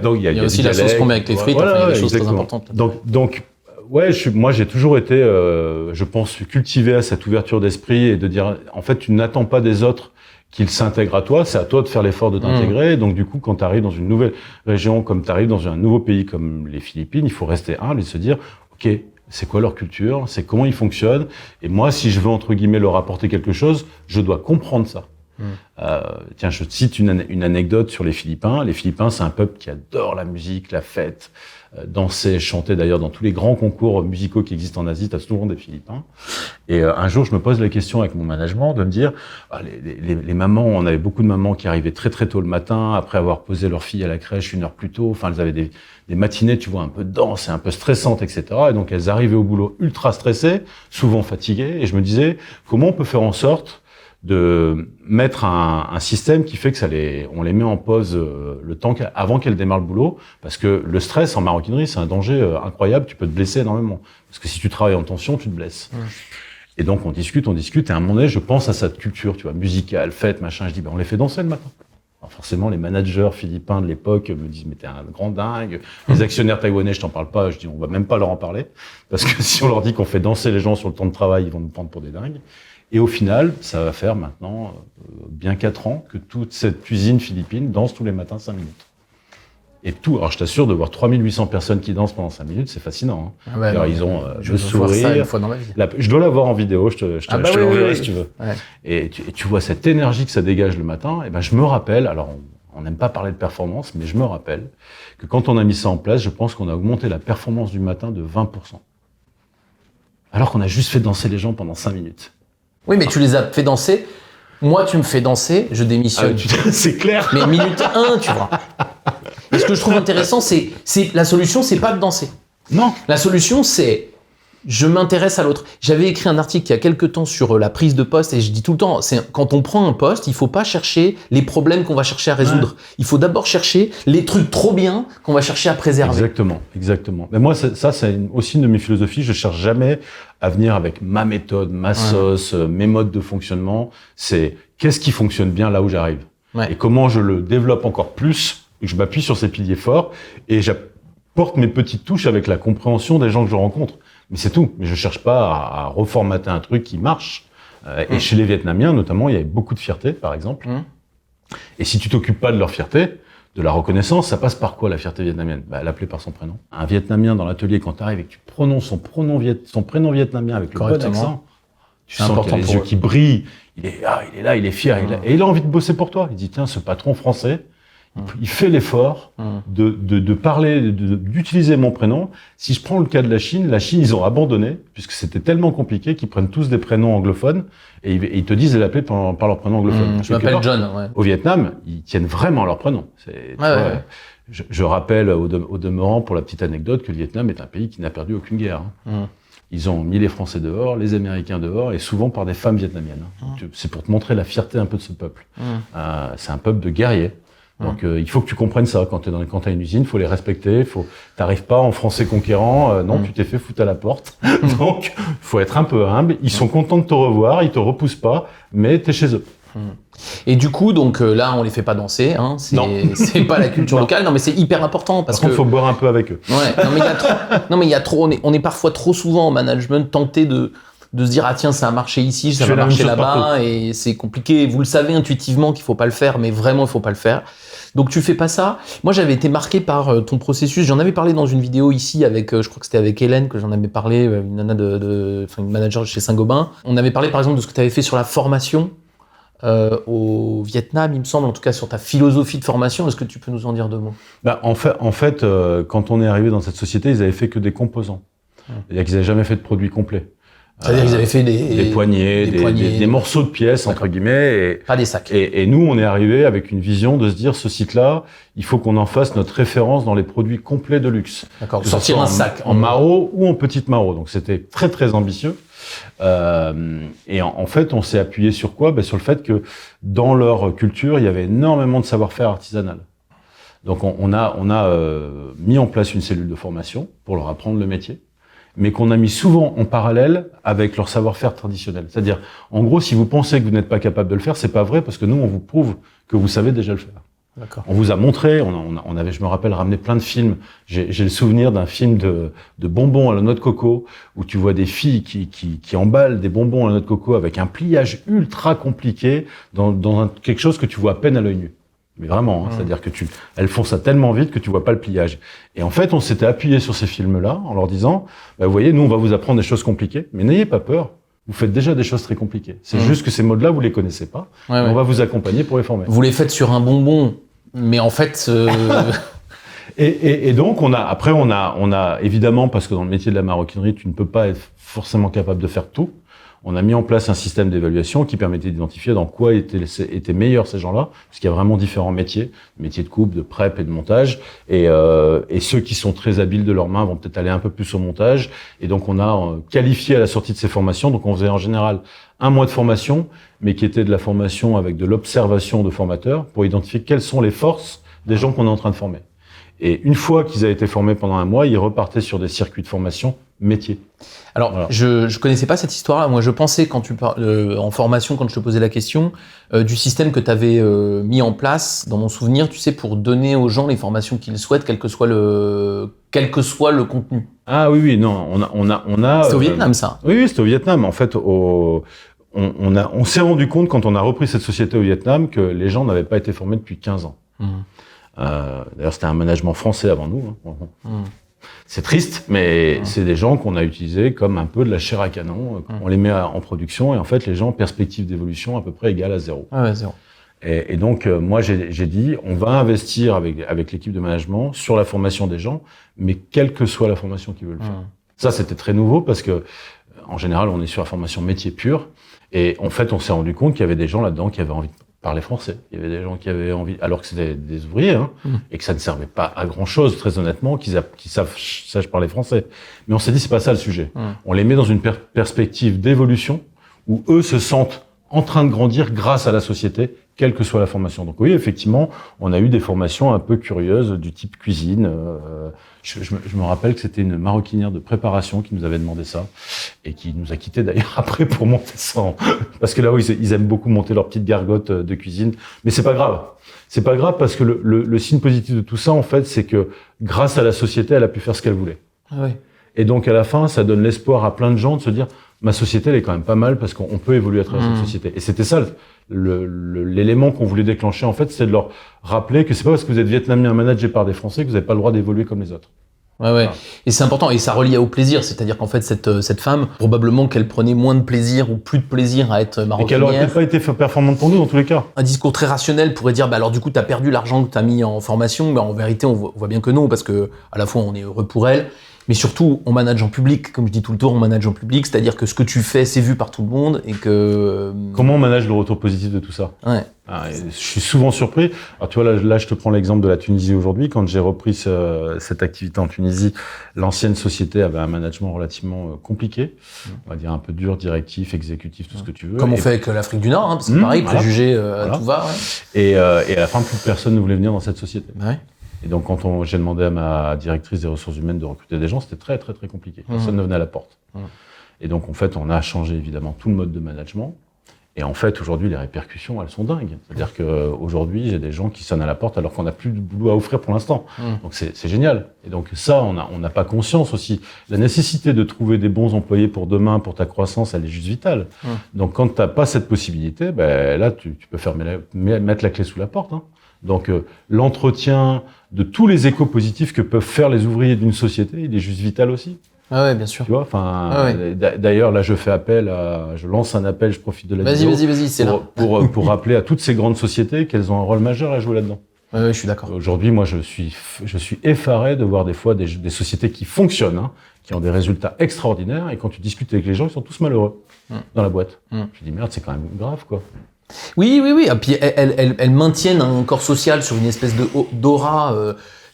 [SPEAKER 1] Donc, il y a
[SPEAKER 2] aussi la sauce qu'on met avec les frites, il y a des choses très importantes.
[SPEAKER 1] Donc, moi, j'ai toujours été, je pense, cultivé à cette ouverture d'esprit et de dire, en fait, tu n'attends pas des autres qu'ils s'intègrent à toi, c'est à toi de faire l'effort de t'intégrer. Donc, du coup, quand tu arrives dans une nouvelle région, comme tu arrives dans un nouveau pays comme les Philippines, il faut rester humble et se dire, OK, c'est quoi leur culture, c'est comment ils fonctionnent, et moi, si je veux, entre guillemets, leur apporter quelque chose, je dois comprendre ça. Tiens, je te cite une anecdote sur les Philippins. Les Philippins, c'est un peuple qui adore la musique, la fête, danser, chanter. D'ailleurs, dans tous les grands concours musicaux qui existent en Asie, tu as souvent des Philippins. Et un jour, je me pose la question avec mon management de me dire, les mamans, on avait beaucoup de mamans qui arrivaient très très tôt le matin, après avoir posé leur fille à la crèche 1 heure plus tôt. Enfin, elles avaient des matinées, tu vois, un peu de danse et un peu stressantes, etc. Et donc, elles arrivaient au boulot ultra stressées, souvent fatiguées. Et je me disais, comment on peut faire en sorte de mettre un système qui fait que on les met en pause le temps avant qu'elles démarrent le boulot, parce que le stress en maroquinerie, c'est un danger incroyable, tu peux te blesser énormément. Parce que si tu travailles en tension, tu te blesses. Et donc on discute, et à un moment donné, je pense à cette culture, tu vois, musicale, fête, machin, je dis, on les fait danser le matin. Alors forcément, les managers philippins de l'époque me disent, mais t'es un grand dingue. Les actionnaires taïwanais, je t'en parle pas, je dis, on va même pas leur en parler, parce que si on leur dit qu'on fait danser les gens sur le temps de travail, ils vont nous prendre pour des dingues. Et au final, ça va faire maintenant bien 4 ans que toute cette usine philippine danse tous les matins 5 minutes. Et tout, alors je t'assure, de voir 3800 personnes qui dansent pendant 5 minutes, c'est fascinant. Alors, ils ont le sourire.
[SPEAKER 2] Ça une fois dans la vie.
[SPEAKER 1] Je dois la voir en vidéo, je te l'enverrai si tu veux.
[SPEAKER 2] Ouais.
[SPEAKER 1] Et tu vois cette énergie que ça dégage le matin, et je me rappelle, alors On n'aime pas parler de performance, mais je me rappelle que quand on a mis ça en place, je pense qu'on a augmenté la performance du matin de 20%. Alors qu'on a juste fait danser les gens pendant 5 minutes.
[SPEAKER 2] Oui, mais tu les as fait danser. Moi, tu me fais danser, je démissionne.
[SPEAKER 1] C'est clair.
[SPEAKER 2] Mais minute 1, tu vois. Et ce que je trouve intéressant, c'est la solution, c'est pas de danser.
[SPEAKER 1] Non.
[SPEAKER 2] La solution, c'est je m'intéresse à l'autre. J'avais écrit un article il y a quelques temps sur la prise de poste et je dis tout le temps, quand on prend un poste, il faut pas chercher les problèmes qu'on va chercher à résoudre. Ouais. Il faut d'abord chercher les trucs trop bien qu'on va chercher à préserver.
[SPEAKER 1] Exactement. Mais moi, ça, c'est aussi une de mes philosophies. Je cherche jamais à venir avec ma méthode, ma sauce, mes modes de fonctionnement. C'est qu'est-ce qui fonctionne bien là où j'arrive et comment je le développe encore plus et que je m'appuie sur ces piliers forts et j'apporte mes petites touches avec la compréhension des gens que je rencontre. Mais c'est tout. Mais je cherche pas à reformater un truc qui marche. Et chez les Vietnamiens, notamment, il y avait beaucoup de fierté, par exemple. Et si tu t'occupes pas de leur fierté, de la reconnaissance, ça passe par quoi, la fierté vietnamienne? L'appeler par son prénom. Un Vietnamien dans l'atelier, quand tu arrives et que tu prononces son prénom vietnamien avec le bon accent, tu sens qu'il a les yeux qui brillent. Il est là, il est fier. Et il a envie de bosser pour toi. Il dit, tiens, ce patron français, il fait l'effort de parler, d'utiliser mon prénom. Si je prends le cas de la Chine, ils ont abandonné, puisque c'était tellement compliqué qu'ils prennent tous des prénoms anglophones, et ils te disent de l'appeler par leur prénom anglophone.
[SPEAKER 2] Je m'appelle John, ouais.
[SPEAKER 1] Au Vietnam, ils tiennent vraiment leur prénom. Je rappelle au demeurant, pour la petite anecdote, que le Vietnam est un pays qui n'a perdu aucune guerre. Ils ont mis les Français dehors, les Américains dehors, et souvent par des femmes vietnamiennes. C'est pour te montrer la fierté un peu de ce peuple. C'est un peuple de guerriers. Donc il faut que tu comprennes ça quand t'as une usine, faut les respecter, t'arrives pas en français conquérant, non, tu t'es fait foutre à la porte. Donc faut être un peu humble, ils sont contents de te revoir, ils te repoussent pas, mais t'es chez eux.
[SPEAKER 2] Et du coup, donc là, on les fait pas danser, hein, c'est pas la culture locale, non, mais c'est hyper important parce
[SPEAKER 1] que faut boire un peu avec eux.
[SPEAKER 2] Ouais, non, mais il y a trop, on est parfois trop souvent en management tenté de se dire ah tiens ça a marché ici, ça va marcher là-bas et c'est compliqué. Vous le savez intuitivement qu'il faut pas le faire, mais vraiment il faut pas le faire. Donc tu fais pas ça. Moi j'avais été marqué par ton processus. J'en avais parlé dans une vidéo ici avec, je crois que c'était avec Hélène que j'en avais parlé, une nana une manager chez Saint-Gobain. On avait parlé par exemple de ce que tu avais fait sur la formation au Vietnam, il me semble, en tout cas sur ta philosophie de formation. Est-ce que tu peux nous en dire 2 mots?
[SPEAKER 1] En fait, quand on est arrivé dans cette société, ils avaient fait que des composants. C'est-à-dire qu'ils n'avaient jamais fait de produits complets.
[SPEAKER 2] C'est-à-dire qu'ils avaient fait
[SPEAKER 1] des poignées, des morceaux de pièces, entre guillemets.
[SPEAKER 2] Pas des sacs.
[SPEAKER 1] Et nous, on est arrivé avec une vision de se dire, ce site-là, il faut qu'on en fasse notre référence dans les produits complets de luxe.
[SPEAKER 2] D'accord, sortir un sac.
[SPEAKER 1] En maro ou en petite maro. Donc c'était très, très ambitieux. Et en fait, on s'est appuyé sur quoi? Sur le fait que dans leur culture, il y avait énormément de savoir-faire artisanal. Donc on a mis en place une cellule de formation pour leur apprendre le métier, mais qu'on a mis souvent en parallèle avec leur savoir-faire traditionnel. C'est-à-dire, en gros, si vous pensez que vous n'êtes pas capable de le faire, c'est pas vrai, parce que nous, on vous prouve que vous savez déjà le faire.
[SPEAKER 2] D'accord.
[SPEAKER 1] On vous a montré, on avait, je me rappelle, ramené plein de films. J'ai le souvenir d'un film de bonbons à la noix de coco, où tu vois des filles qui emballent des bonbons à la noix de coco avec un pliage ultra compliqué dans quelque chose que tu vois à peine à l'œil nu. Mais vraiment, c'est-à-dire que elles font ça tellement vite que tu vois pas le pliage. Et en fait, on s'était appuyé sur ces films-là en leur disant, vous voyez, nous, on va vous apprendre des choses compliquées, mais n'ayez pas peur. Vous faites déjà des choses très compliquées. C'est juste que ces modes-là, vous les connaissez pas. On va vous accompagner pour les former.
[SPEAKER 2] Vous les faites sur un bonbon, mais en fait...
[SPEAKER 1] Et donc, on a évidemment, parce que dans le métier de la maroquinerie, tu ne peux pas être forcément capable de faire tout. On a mis en place un système d'évaluation qui permettait d'identifier dans quoi étaient meilleurs ces gens-là, parce qu'il y a vraiment différents métiers de coupe, de prep et de montage, et ceux qui sont très habiles de leurs mains vont peut-être aller un peu plus au montage, et donc on a qualifié à la sortie de ces formations, donc on faisait en général 1 mois de formation, mais qui était de la formation avec de l'observation de formateurs, pour identifier quelles sont les forces des gens qu'on est en train de former. Et une fois qu'ils avaient été formés pendant 1 mois, ils repartaient sur des circuits de formation métier.
[SPEAKER 2] Alors, voilà. Je connaissais pas cette histoire-là. Moi, je pensais, quand tu parles en formation, quand je te posais la question, du système que tu avais mis en place, dans mon souvenir, tu sais, pour donner aux gens les formations qu'ils souhaitent, quel que soit le contenu.
[SPEAKER 1] Ah oui, non, on a.
[SPEAKER 2] C'était au Vietnam, ça.
[SPEAKER 1] Oui, c'était au Vietnam. En fait, on s'est rendu compte quand on a repris cette société au Vietnam que les gens n'avaient pas été formés depuis 15 ans. D'ailleurs, c'était un management français avant nous. C'est triste, mais c'est des gens qu'on a utilisés comme un peu de la chair à canon. On les met en production et en fait, les gens, perspective d'évolution à peu près égale à 0.
[SPEAKER 2] Ah ouais, 0.
[SPEAKER 1] Et donc, moi, j'ai dit, on va investir avec l'équipe de management sur la formation des gens, mais quelle que soit la formation qu'ils veulent faire. Ça, c'était très nouveau parce que, en général, on est sur la formation métier pur. Et en fait, on s'est rendu compte qu'il y avait des gens là-dedans qui avaient envie de parler français. Il y avait des gens qui avaient envie, alors que c'était des ouvriers, et que ça ne servait pas à grand-chose, très honnêtement, qu'ils sachent parler français. Mais on s'est dit, c'est pas ça le sujet. On les met dans une perspective d'évolution où eux se sentent en train de grandir grâce à la société, quelle que soit la formation. Donc oui, effectivement, on a eu des formations un peu curieuses du type cuisine. Je me rappelle que c'était une maroquinière de préparation qui nous avait demandé ça et qui nous a quittés d'ailleurs après pour monter ça. Parce que là, oui, ils aiment beaucoup monter leur petite gargote de cuisine. Mais c'est pas grave. C'est pas grave parce que le signe positif de tout ça, en fait, c'est que grâce à la société, elle a pu faire ce qu'elle voulait.
[SPEAKER 2] Ah oui.
[SPEAKER 1] Et donc, à la fin, ça donne l'espoir à plein de gens de se dire ma société, elle est quand même pas mal parce qu'on peut évoluer à travers cette société. Et c'était ça, l'élément qu'on voulait déclencher, en fait, c'est de leur rappeler que c'est pas parce que vous êtes vietnamien managé par des Français que vous n'avez pas le droit d'évoluer comme les autres.
[SPEAKER 2] Ouais. Voilà. Et c'est important, et ça relie au plaisir, c'est-à-dire qu'en fait, cette femme, probablement qu'elle prenait moins de plaisir ou plus de plaisir à être maroquinière.
[SPEAKER 1] Et qu'elle aurait peut-être pas été performante pour nous, dans tous les cas.
[SPEAKER 2] Un discours très rationnel pourrait dire, alors du coup, t'as perdu l'argent que t'as mis en formation. En vérité, on voit bien que non, parce que à la fois, on est heureux pour elle, mais surtout, on manage en public. Comme je dis tout le temps, on manage en public, c'est-à-dire que ce que tu fais, c'est vu par tout le monde, et que...
[SPEAKER 1] Comment on manage le retour positif de tout ça ?
[SPEAKER 2] Ouais.
[SPEAKER 1] Je suis souvent surpris. Alors tu vois, là je te prends l'exemple de la Tunisie aujourd'hui. Quand j'ai repris cette activité en Tunisie, l'ancienne société avait un management relativement compliqué, on va dire un peu dur, directif, exécutif, tout ce que tu veux.
[SPEAKER 2] Comme on fait avec l'Afrique du Nord, parce que pareil, préjugés, tout va. Ouais.
[SPEAKER 1] Et à la fin, plus personne ne voulait venir dans cette société.
[SPEAKER 2] Ouais.
[SPEAKER 1] Et donc quand j'ai demandé à ma directrice des ressources humaines de recruter des gens, c'était très très très compliqué. Personne ne venait à la porte. Et donc en fait, on a changé évidemment tout le mode de management. Et en fait, aujourd'hui, les répercussions, elles sont dingues. C'est-à-dire qu'aujourd'hui, j'ai des gens qui sonnent à la porte alors qu'on n'a plus de boulot à offrir pour l'instant. Donc c'est génial. Et donc ça, on n'a pas conscience aussi. La nécessité de trouver des bons employés pour demain, pour ta croissance, elle est juste vitale. Donc quand tu n'as pas cette possibilité, ben là, tu peux mettre la clé sous la porte. Donc l'entretien de tous les échos positifs que peuvent faire les ouvriers d'une société, il est juste vital aussi.
[SPEAKER 2] Ah ouais, bien sûr.
[SPEAKER 1] Tu vois, d'ailleurs, là, je lance un appel, je profite de la vidéo.
[SPEAKER 2] Vas-y, c'est là.
[SPEAKER 1] Pour rappeler à toutes ces grandes sociétés qu'elles ont un rôle majeur à jouer là-dedans.
[SPEAKER 2] Ouais, je suis d'accord.
[SPEAKER 1] Aujourd'hui, moi, je suis effaré de voir des fois des sociétés qui fonctionnent, qui ont des résultats extraordinaires, et quand tu discutes avec les gens, ils sont tous malheureux dans la boîte. Je dis, merde, c'est quand même grave, quoi.
[SPEAKER 2] Oui. Et puis, elles maintiennent un corps social sur une espèce d'aura.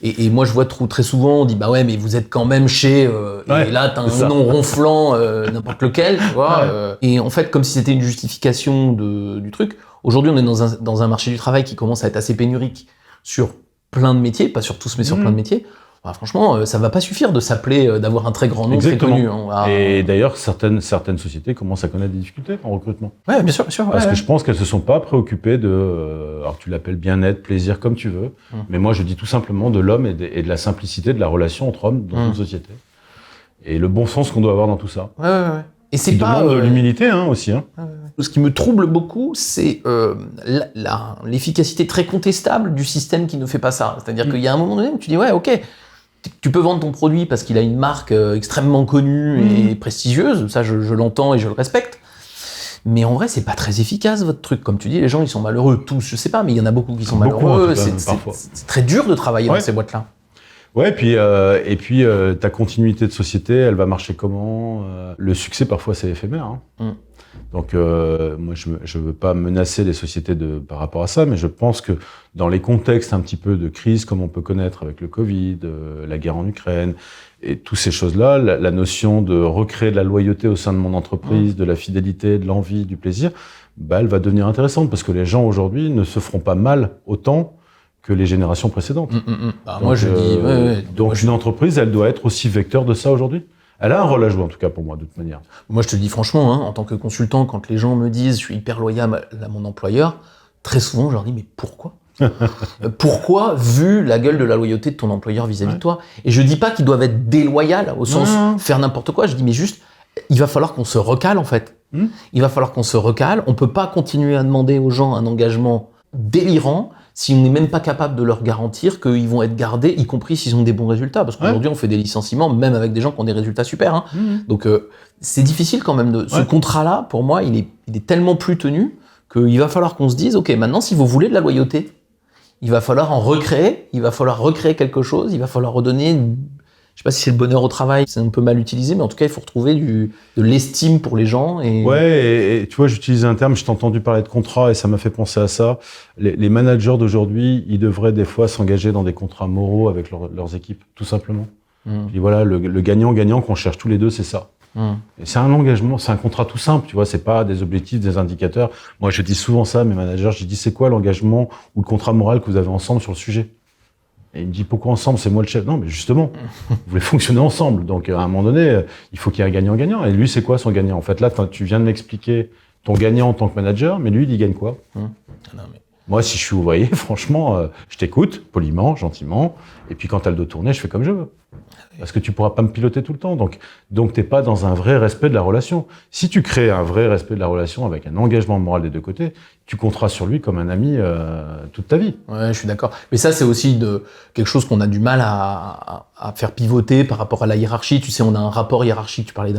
[SPEAKER 2] Et moi, je vois très souvent, on dit, bah ouais, mais vous êtes quand même chez... et là, t'as un nom ronflant, n'importe lequel, tu vois. Et en fait, comme si c'était une justification du truc, aujourd'hui, on est dans un marché du travail qui commence à être assez pénurique sur plein de métiers, pas sur tous, mais sur plein de métiers. Bah, franchement, ça va pas suffire de s'appeler, d'avoir un très grand nom.
[SPEAKER 1] Exactement.
[SPEAKER 2] Très connu.
[SPEAKER 1] Et d'ailleurs, certaines sociétés commencent à connaître des difficultés en recrutement.
[SPEAKER 2] Ouais, bien sûr.
[SPEAKER 1] Parce que je pense qu'elles se sont pas préoccupées de, alors tu l'appelles bien-être, plaisir, comme tu veux, mais moi je dis tout simplement de l'homme et de la simplicité de la relation entre hommes dans une société. Et le bon sens qu'on doit avoir dans tout ça.
[SPEAKER 2] Ouais. Et c'est
[SPEAKER 1] pas de l'humilité aussi.
[SPEAKER 2] Ce qui me trouble beaucoup, c'est l'efficacité très contestable du système qui ne fait pas ça. C'est-à-dire qu'il y a un moment donné où tu dis, ouais, ok, tu peux vendre ton produit parce qu'il a une marque extrêmement connue et prestigieuse, ça je l'entends et je le respecte, mais en vrai c'est pas très efficace votre truc. Comme tu dis, les gens ils sont malheureux, tous, je sais pas, mais il y en a beaucoup qui sont malheureux, c'est très dur de travailler dans ces boîtes-là.
[SPEAKER 1] Ouais, et puis ta continuité de société, elle va marcher comment ? Le succès parfois c'est éphémère. Donc moi je veux pas menacer les sociétés par rapport à ça, mais je pense que dans les contextes un petit peu de crise comme on peut connaître avec le Covid, la guerre en Ukraine et toutes ces choses-là, la notion de recréer de la loyauté au sein de mon entreprise, de la fidélité, de l'envie, du plaisir, elle va devenir intéressante parce que les gens aujourd'hui ne se feront pas mal autant que les générations précédentes.
[SPEAKER 2] Donc, moi je dis
[SPEAKER 1] donc une entreprise, elle doit être aussi vecteur de ça aujourd'hui. Elle a un rôle à jouer, en tout cas, pour moi, de toute manière.
[SPEAKER 2] Moi, je te le dis franchement, en tant que consultant, quand les gens me disent « je suis hyper loyal à mon employeur », très souvent, je leur dis « mais pourquoi ?» Pourquoi, vu la gueule de la loyauté de ton employeur vis-à-vis de toi ? Et je dis pas qu'ils doivent être déloyaux, au sens faire n'importe quoi, je dis mais juste, il va falloir qu'on se recale, en fait. Il va falloir qu'on se recale, on peut pas continuer à demander aux gens un engagement délirant si on n'est même pas capable de leur garantir qu'ils vont être gardés, y compris s'ils ont des bons résultats. Parce qu'aujourd'hui, on fait des licenciements, même avec des gens qui ont des résultats super. Donc, c'est difficile quand même. Ce contrat-là, pour moi, il est tellement plus tenu qu'il va falloir qu'on se dise, ok, maintenant, si vous voulez de la loyauté, il va falloir en recréer, il va falloir recréer quelque chose, il va falloir redonner, je sais pas si c'est le bonheur au travail, c'est un peu mal utilisé, mais en tout cas, il faut retrouver de l'estime pour les gens.
[SPEAKER 1] Ouais, et tu vois, j'utilise un terme, je t'ai entendu parler de contrat et ça m'a fait penser à ça. Les managers d'aujourd'hui, ils devraient des fois s'engager dans des contrats moraux avec leurs équipes, tout simplement. Et voilà, le gagnant-gagnant qu'on cherche tous les deux, c'est ça. Et c'est un engagement, c'est un contrat tout simple, tu vois, c'est pas des objectifs, des indicateurs. Moi, je dis souvent ça à mes managers, je dis, c'est quoi l'engagement ou le contrat moral que vous avez ensemble sur le sujet? Et il me dit, pourquoi ensemble? C'est moi le chef. Non, mais justement, vous voulez fonctionner ensemble. Donc, à un moment donné, il faut qu'il y ait un gagnant-gagnant. Et lui, c'est quoi son gagnant? En fait, là, tu viens de m'expliquer ton gagnant en tant que manager, mais lui, il gagne quoi?
[SPEAKER 2] Non, mais...
[SPEAKER 1] Moi, si je suis ouvrier, franchement, je t'écoute, poliment, gentiment, et puis quand t'as le dos tourné, je fais comme je veux. Parce que tu pourras pas me piloter tout le temps. Donc t'es pas dans un vrai respect de la relation. Si tu crées un vrai respect de la relation avec un engagement moral des deux côtés, tu compteras sur lui comme un ami toute ta vie.
[SPEAKER 2] Ouais, je suis d'accord. Mais ça, c'est aussi quelque chose qu'on a du mal à faire pivoter par rapport à la hiérarchie. Tu sais, on a un rapport hiérarchique. Tu parlais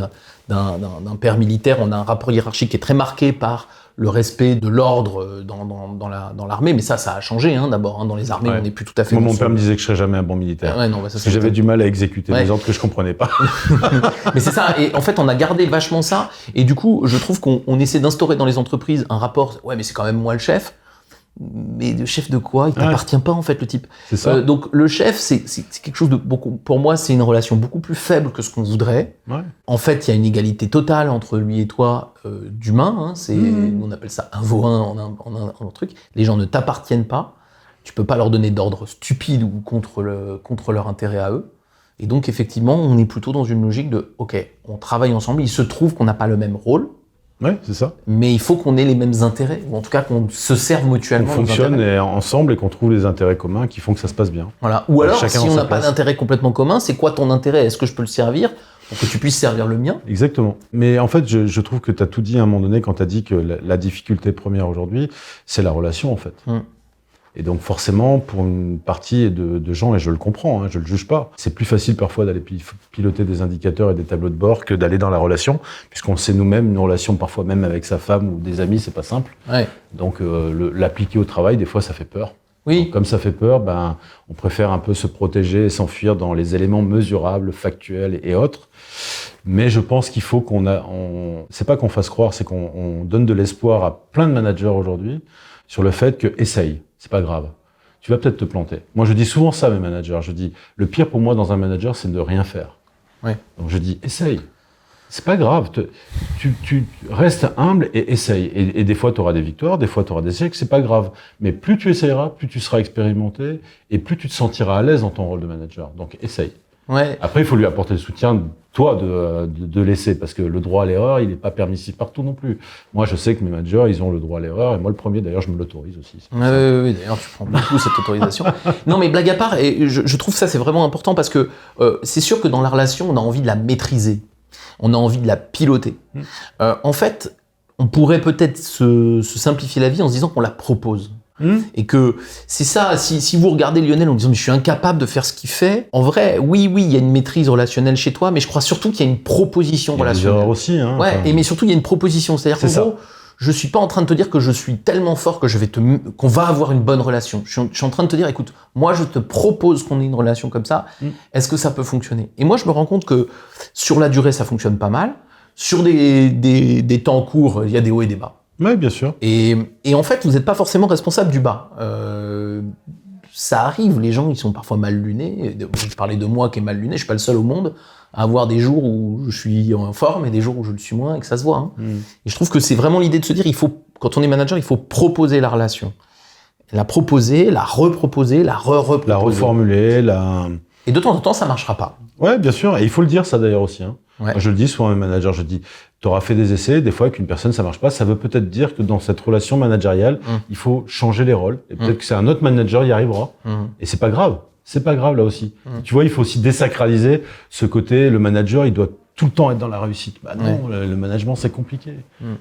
[SPEAKER 2] d'un père militaire. On a un rapport hiérarchique qui est très marqué par le respect de l'ordre dans l'armée, mais ça a changé d'abord. Dans les armées, on n'est plus tout à fait...
[SPEAKER 1] Moi, mon père me disait que je serais jamais un bon militaire.
[SPEAKER 2] Ouais, non,
[SPEAKER 1] parce que j'avais du mal à exécuter des ordres que je comprenais pas.
[SPEAKER 2] Mais c'est ça, et en fait, on a gardé vachement ça, et du coup, je trouve qu'on essaie d'instaurer dans les entreprises un rapport, ouais, mais c'est quand même moi le chef. Mais le chef de quoi? Il t'appartient pas, en fait, le type.
[SPEAKER 1] C'est ça.
[SPEAKER 2] Donc, le chef, c'est quelque chose de beaucoup... Pour moi, c'est une relation beaucoup plus faible que ce qu'on voudrait.
[SPEAKER 1] Ouais.
[SPEAKER 2] En fait, il y a une égalité totale entre lui et toi d'humain. On appelle ça un vaut un en un truc. Les gens ne t'appartiennent pas. Tu peux pas leur donner d'ordre stupide ou contre leur intérêt à eux. Et donc, effectivement, on est plutôt dans une logique de, OK, on travaille ensemble. Il se trouve qu'on n'a pas le même rôle.
[SPEAKER 1] Ouais, c'est ça.
[SPEAKER 2] Mais il faut qu'on ait les mêmes intérêts, ou en tout cas qu'on se serve mutuellement.
[SPEAKER 1] On fonctionne ensemble et qu'on trouve les intérêts communs qui font que ça se passe bien.
[SPEAKER 2] Voilà. Ou alors,
[SPEAKER 1] chacun
[SPEAKER 2] si on n'a pas d'intérêt complètement commun, c'est quoi ton intérêt? Est-ce que je peux le servir pour que tu puisses servir le mien?
[SPEAKER 1] Exactement. Mais en fait, je trouve que tu as tout dit à un moment donné quand tu as dit que la difficulté première aujourd'hui, c'est la relation, en fait. Et donc forcément, pour une partie de gens, et je le comprends, je le juge pas, c'est plus facile parfois d'aller piloter des indicateurs et des tableaux de bord que d'aller dans la relation, puisqu'on sait nous-mêmes, une relation parfois même avec sa femme ou des amis, c'est pas simple.
[SPEAKER 2] Ouais.
[SPEAKER 1] Donc l'appliquer au travail, des fois, ça fait peur.
[SPEAKER 2] Oui.
[SPEAKER 1] Donc, comme ça fait peur, on préfère un peu se protéger et s'enfuir dans les éléments mesurables, factuels et autres. Mais je pense qu'il faut c'est pas qu'on fasse croire, c'est qu'on donne de l'espoir à plein de managers aujourd'hui sur le fait que essaye. C'est pas grave. Tu vas peut-être te planter. Moi, je dis souvent ça à mes managers. Je dis, le pire pour moi dans un manager, c'est de rien faire.
[SPEAKER 2] Ouais.
[SPEAKER 1] Donc, je dis, essaye. C'est pas grave. Tu restes humble et essaye. Et des fois, tu auras des victoires, des fois, tu auras des échecs. C'est pas grave. Mais plus tu essayeras, plus tu seras expérimenté et plus tu te sentiras à l'aise dans ton rôle de manager. Donc, essaye.
[SPEAKER 2] Ouais.
[SPEAKER 1] Après, il faut lui apporter le soutien, toi, de laisser, parce que le droit à l'erreur, il n'est pas permissif partout non plus. Moi, je sais que mes managers, ils ont le droit à l'erreur, et moi, le premier, d'ailleurs, je me l'autorise aussi.
[SPEAKER 2] Oui, d'ailleurs, tu prends beaucoup cette autorisation. Non, mais blague à part, et je trouve ça, c'est vraiment important, parce que c'est sûr que dans la relation, on a envie de la maîtriser. On a envie de la piloter. En fait, on pourrait peut-être se simplifier la vie en se disant qu'on la propose. Et que c'est ça, si vous regardez Lionel en disant mais je suis incapable de faire ce qu'il fait, en vrai, oui, il y a une maîtrise relationnelle chez toi, mais je crois surtout qu'il y a une proposition relationnelle.
[SPEAKER 1] Il y a des erreurs aussi.
[SPEAKER 2] Ouais, mais surtout il y a une proposition, c'est-à-dire qu'en gros, je suis pas en train de te dire que je suis tellement fort que qu'on va avoir une bonne relation. Je suis en train de te dire, écoute, moi je te propose qu'on ait une relation comme ça, est-ce que ça peut fonctionner? Et moi je me rends compte que sur la durée ça fonctionne pas mal, sur des temps courts, il y a des hauts et des bas.
[SPEAKER 1] Oui, bien sûr.
[SPEAKER 2] Et en fait, vous n'êtes pas forcément responsable du bas. Ça arrive, les gens, ils sont parfois mal lunés. Je parlais de moi qui est mal luné, je suis pas le seul au monde à avoir des jours où je suis en forme et des jours où je le suis moins et que ça se voit. Et je trouve que c'est vraiment l'idée de se dire, quand on est manager, il faut proposer la relation. La proposer, la reproposer, la re-reproposer.
[SPEAKER 1] La reformuler,
[SPEAKER 2] Et de temps en temps, ça marchera pas.
[SPEAKER 1] Ouais, bien sûr. Et il faut le dire, ça d'ailleurs aussi. Ouais. Moi, je le dis souvent à mes managers, je dis, tu auras fait des essais, des fois qu'une personne ça marche pas, ça veut peut-être dire que dans cette relation managériale, il faut changer les rôles. Et peut-être que c'est un autre manager y arrivera. Et c'est pas grave. C'est pas grave là aussi. Tu vois, il faut aussi désacraliser ce côté, le manager, il doit tout le temps être dans la réussite. Bah non, le management c'est compliqué.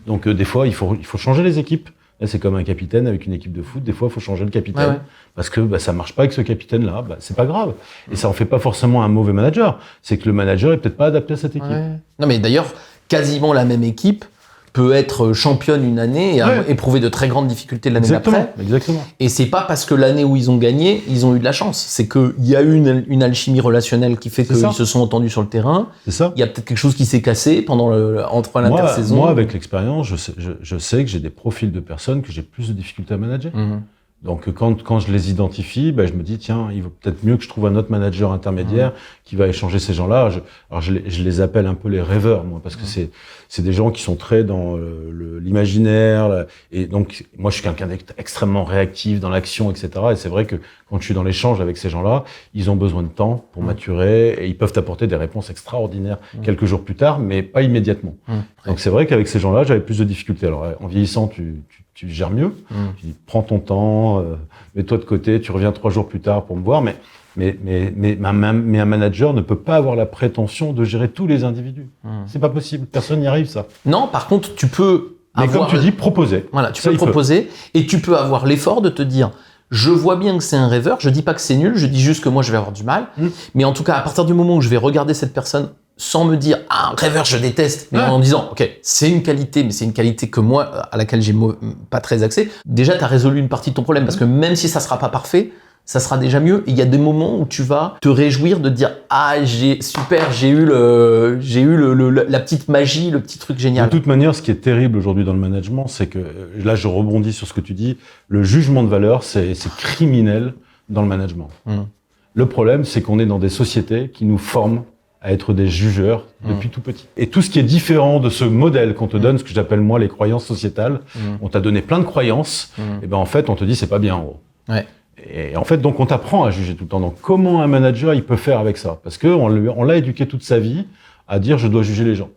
[SPEAKER 1] Donc des fois, il faut changer les équipes. Là, c'est comme un capitaine avec une équipe de foot. Des fois, il faut changer le capitaine parce que ça marche pas avec ce capitaine-là. C'est pas grave. Et ça en fait pas forcément un mauvais manager. C'est que le manager est peut-être pas adapté à cette équipe.
[SPEAKER 2] Non, mais d'ailleurs, quasiment la même équipe peut être championne une année et éprouver de très grandes difficultés l'année d'après.
[SPEAKER 1] Exactement.
[SPEAKER 2] Et c'est pas parce que l'année où ils ont gagné, ils ont eu de la chance. C'est qu'il y a eu une alchimie relationnelle qui fait qu'ils se sont entendus sur le terrain.
[SPEAKER 1] C'est ça.
[SPEAKER 2] Il y a peut-être quelque chose qui s'est cassé entre l'intersaison.
[SPEAKER 1] Moi, avec l'expérience, je sais que j'ai des profils de personnes que j'ai plus de difficultés à manager. Donc quand je les identifie, je me dis tiens, il vaut peut-être mieux que je trouve un autre manager intermédiaire qui va échanger ces gens-là. Alors je les appelle un peu les rêveurs, moi, parce que c'est des gens qui sont très dans l'imaginaire. Et donc moi je suis quelqu'un d'extrêmement réactif dans l'action, etc. Et c'est vrai que quand je suis dans l'échange avec ces gens-là, ils ont besoin de temps pour maturer et ils peuvent apporter des réponses extraordinaires quelques jours plus tard, mais pas immédiatement. Donc c'est vrai qu'avec ces gens-là, j'avais plus de difficultés. Alors en vieillissant, tu gères mieux. Tu dis, prends ton temps, mets-toi de côté, tu reviens 3 jours plus tard pour me voir. Mais un manager ne peut pas avoir la prétention de gérer tous les individus. C'est pas possible. Personne n'y arrive, ça.
[SPEAKER 2] Non, par contre, tu peux
[SPEAKER 1] comme tu dis, proposer.
[SPEAKER 2] Voilà, tu peux proposer et tu peux avoir l'effort de te dire je vois bien que c'est un rêveur, je dis pas que c'est nul, je dis juste que moi je vais avoir du mal. Mais en tout cas, à partir du moment où je vais regarder cette personne sans me dire « Ah, un rêveur, je déteste », mais en disant « Ok, c'est une qualité, mais c'est une qualité que moi, à laquelle j'ai pas très accès », déjà, tu as résolu une partie de ton problème, parce que même si ça sera pas parfait, ça sera déjà mieux. Et il y a des moments où tu vas te réjouir de te dire « Ah, j'ai eu la petite magie, le petit truc génial ».
[SPEAKER 1] De toute manière, ce qui est terrible aujourd'hui dans le management, c'est que, là, je rebondis sur ce que tu dis, le jugement de valeur, c'est criminel dans le management. Le problème, c'est qu'on est dans des sociétés qui nous forment à être des jugeurs depuis tout petit. Et tout ce qui est différent de ce modèle qu'on te donne, ce que j'appelle moi les croyances sociétales, on t'a donné plein de croyances, et en fait on te dit c'est pas bien en gros. Et en fait donc on t'apprend à juger tout le temps. Donc comment un manager il peut faire avec ça? Parce que on l'a éduqué toute sa vie à dire je dois juger les gens.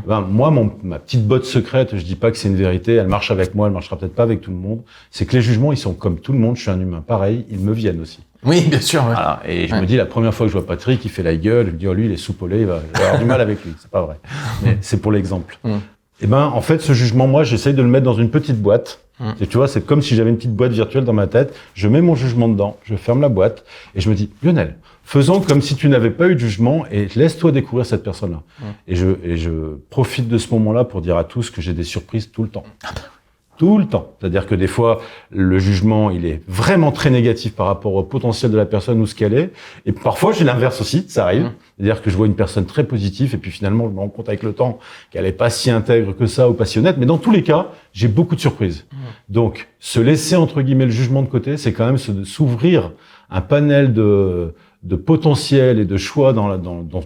[SPEAKER 1] Moi, ma petite botte secrète, je dis pas que c'est une vérité, elle marche avec moi, elle marchera peut-être pas avec tout le monde, c'est que les jugements, ils sont comme tout le monde, je suis un humain pareil, ils me viennent aussi.
[SPEAKER 2] Oui, bien sûr.
[SPEAKER 1] Voilà. Et je me dis, la première fois que je vois Patrick, il fait la gueule, je me dis, oh lui, il est soupolé, il va avoir du mal avec lui. C'est pas vrai. Mais c'est pour l'exemple. Et en fait, ce jugement, moi, j'essaye de le mettre dans une petite boîte. Et tu vois, c'est comme si j'avais une petite boîte virtuelle dans ma tête. Je mets mon jugement dedans, je ferme la boîte et je me dis, Lionel, faisons comme si tu n'avais pas eu de jugement et laisse-toi découvrir cette personne-là. Et je profite de ce moment-là pour dire à tous que j'ai des surprises tout le temps. Tout le temps. C'est-à-dire que des fois, le jugement, il est vraiment très négatif par rapport au potentiel de la personne ou ce qu'elle est. Et parfois, j'ai l'inverse aussi, ça arrive. C'est-à-dire que je vois une personne très positive et puis finalement, je me rends compte avec le temps qu'elle est pas si intègre que ça ou passionnette. Mais dans tous les cas, j'ai beaucoup de surprises. Donc, se laisser, entre guillemets, le jugement de côté, c'est quand même s'ouvrir un panel de potentiel et de choix dans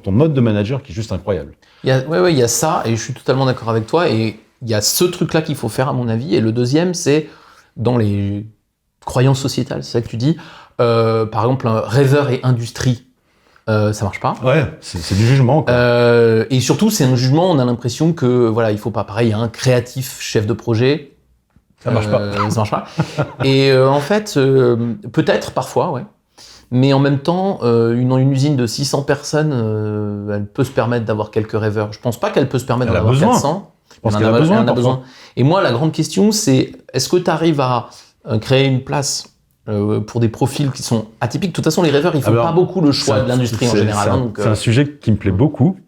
[SPEAKER 1] ton mode de manager qui est juste incroyable.
[SPEAKER 2] Il y a ça et je suis totalement d'accord avec toi et il y a ce truc-là qu'il faut faire à mon avis. Et le deuxième, c'est dans les croyances sociétales, c'est ça que tu dis. Par exemple, un rêveur et industrie, ça marche pas.
[SPEAKER 1] Ouais, c'est du jugement, quoi.
[SPEAKER 2] Et surtout, c'est un jugement, on a l'impression que, voilà, il faut pas, pareil, il y a un créatif chef de projet.
[SPEAKER 1] Ça marche pas.
[SPEAKER 2] Ça marche pas. Et en fait, peut-être parfois, ouais. Mais en même temps, une usine de 600 personnes, elle peut se permettre d'avoir quelques rêveurs. Je pense pas qu'elle peut se permettre d'en avoir 400.
[SPEAKER 1] Je pense qu'elle a besoin.
[SPEAKER 2] Et moi, la grande question, c'est est-ce que tu arrives à créer une place pour des profils qui sont atypiques? De toute façon, les rêveurs, ils font pas beaucoup le choix de l'industrie en général.
[SPEAKER 1] C'est un sujet qui me plaît beaucoup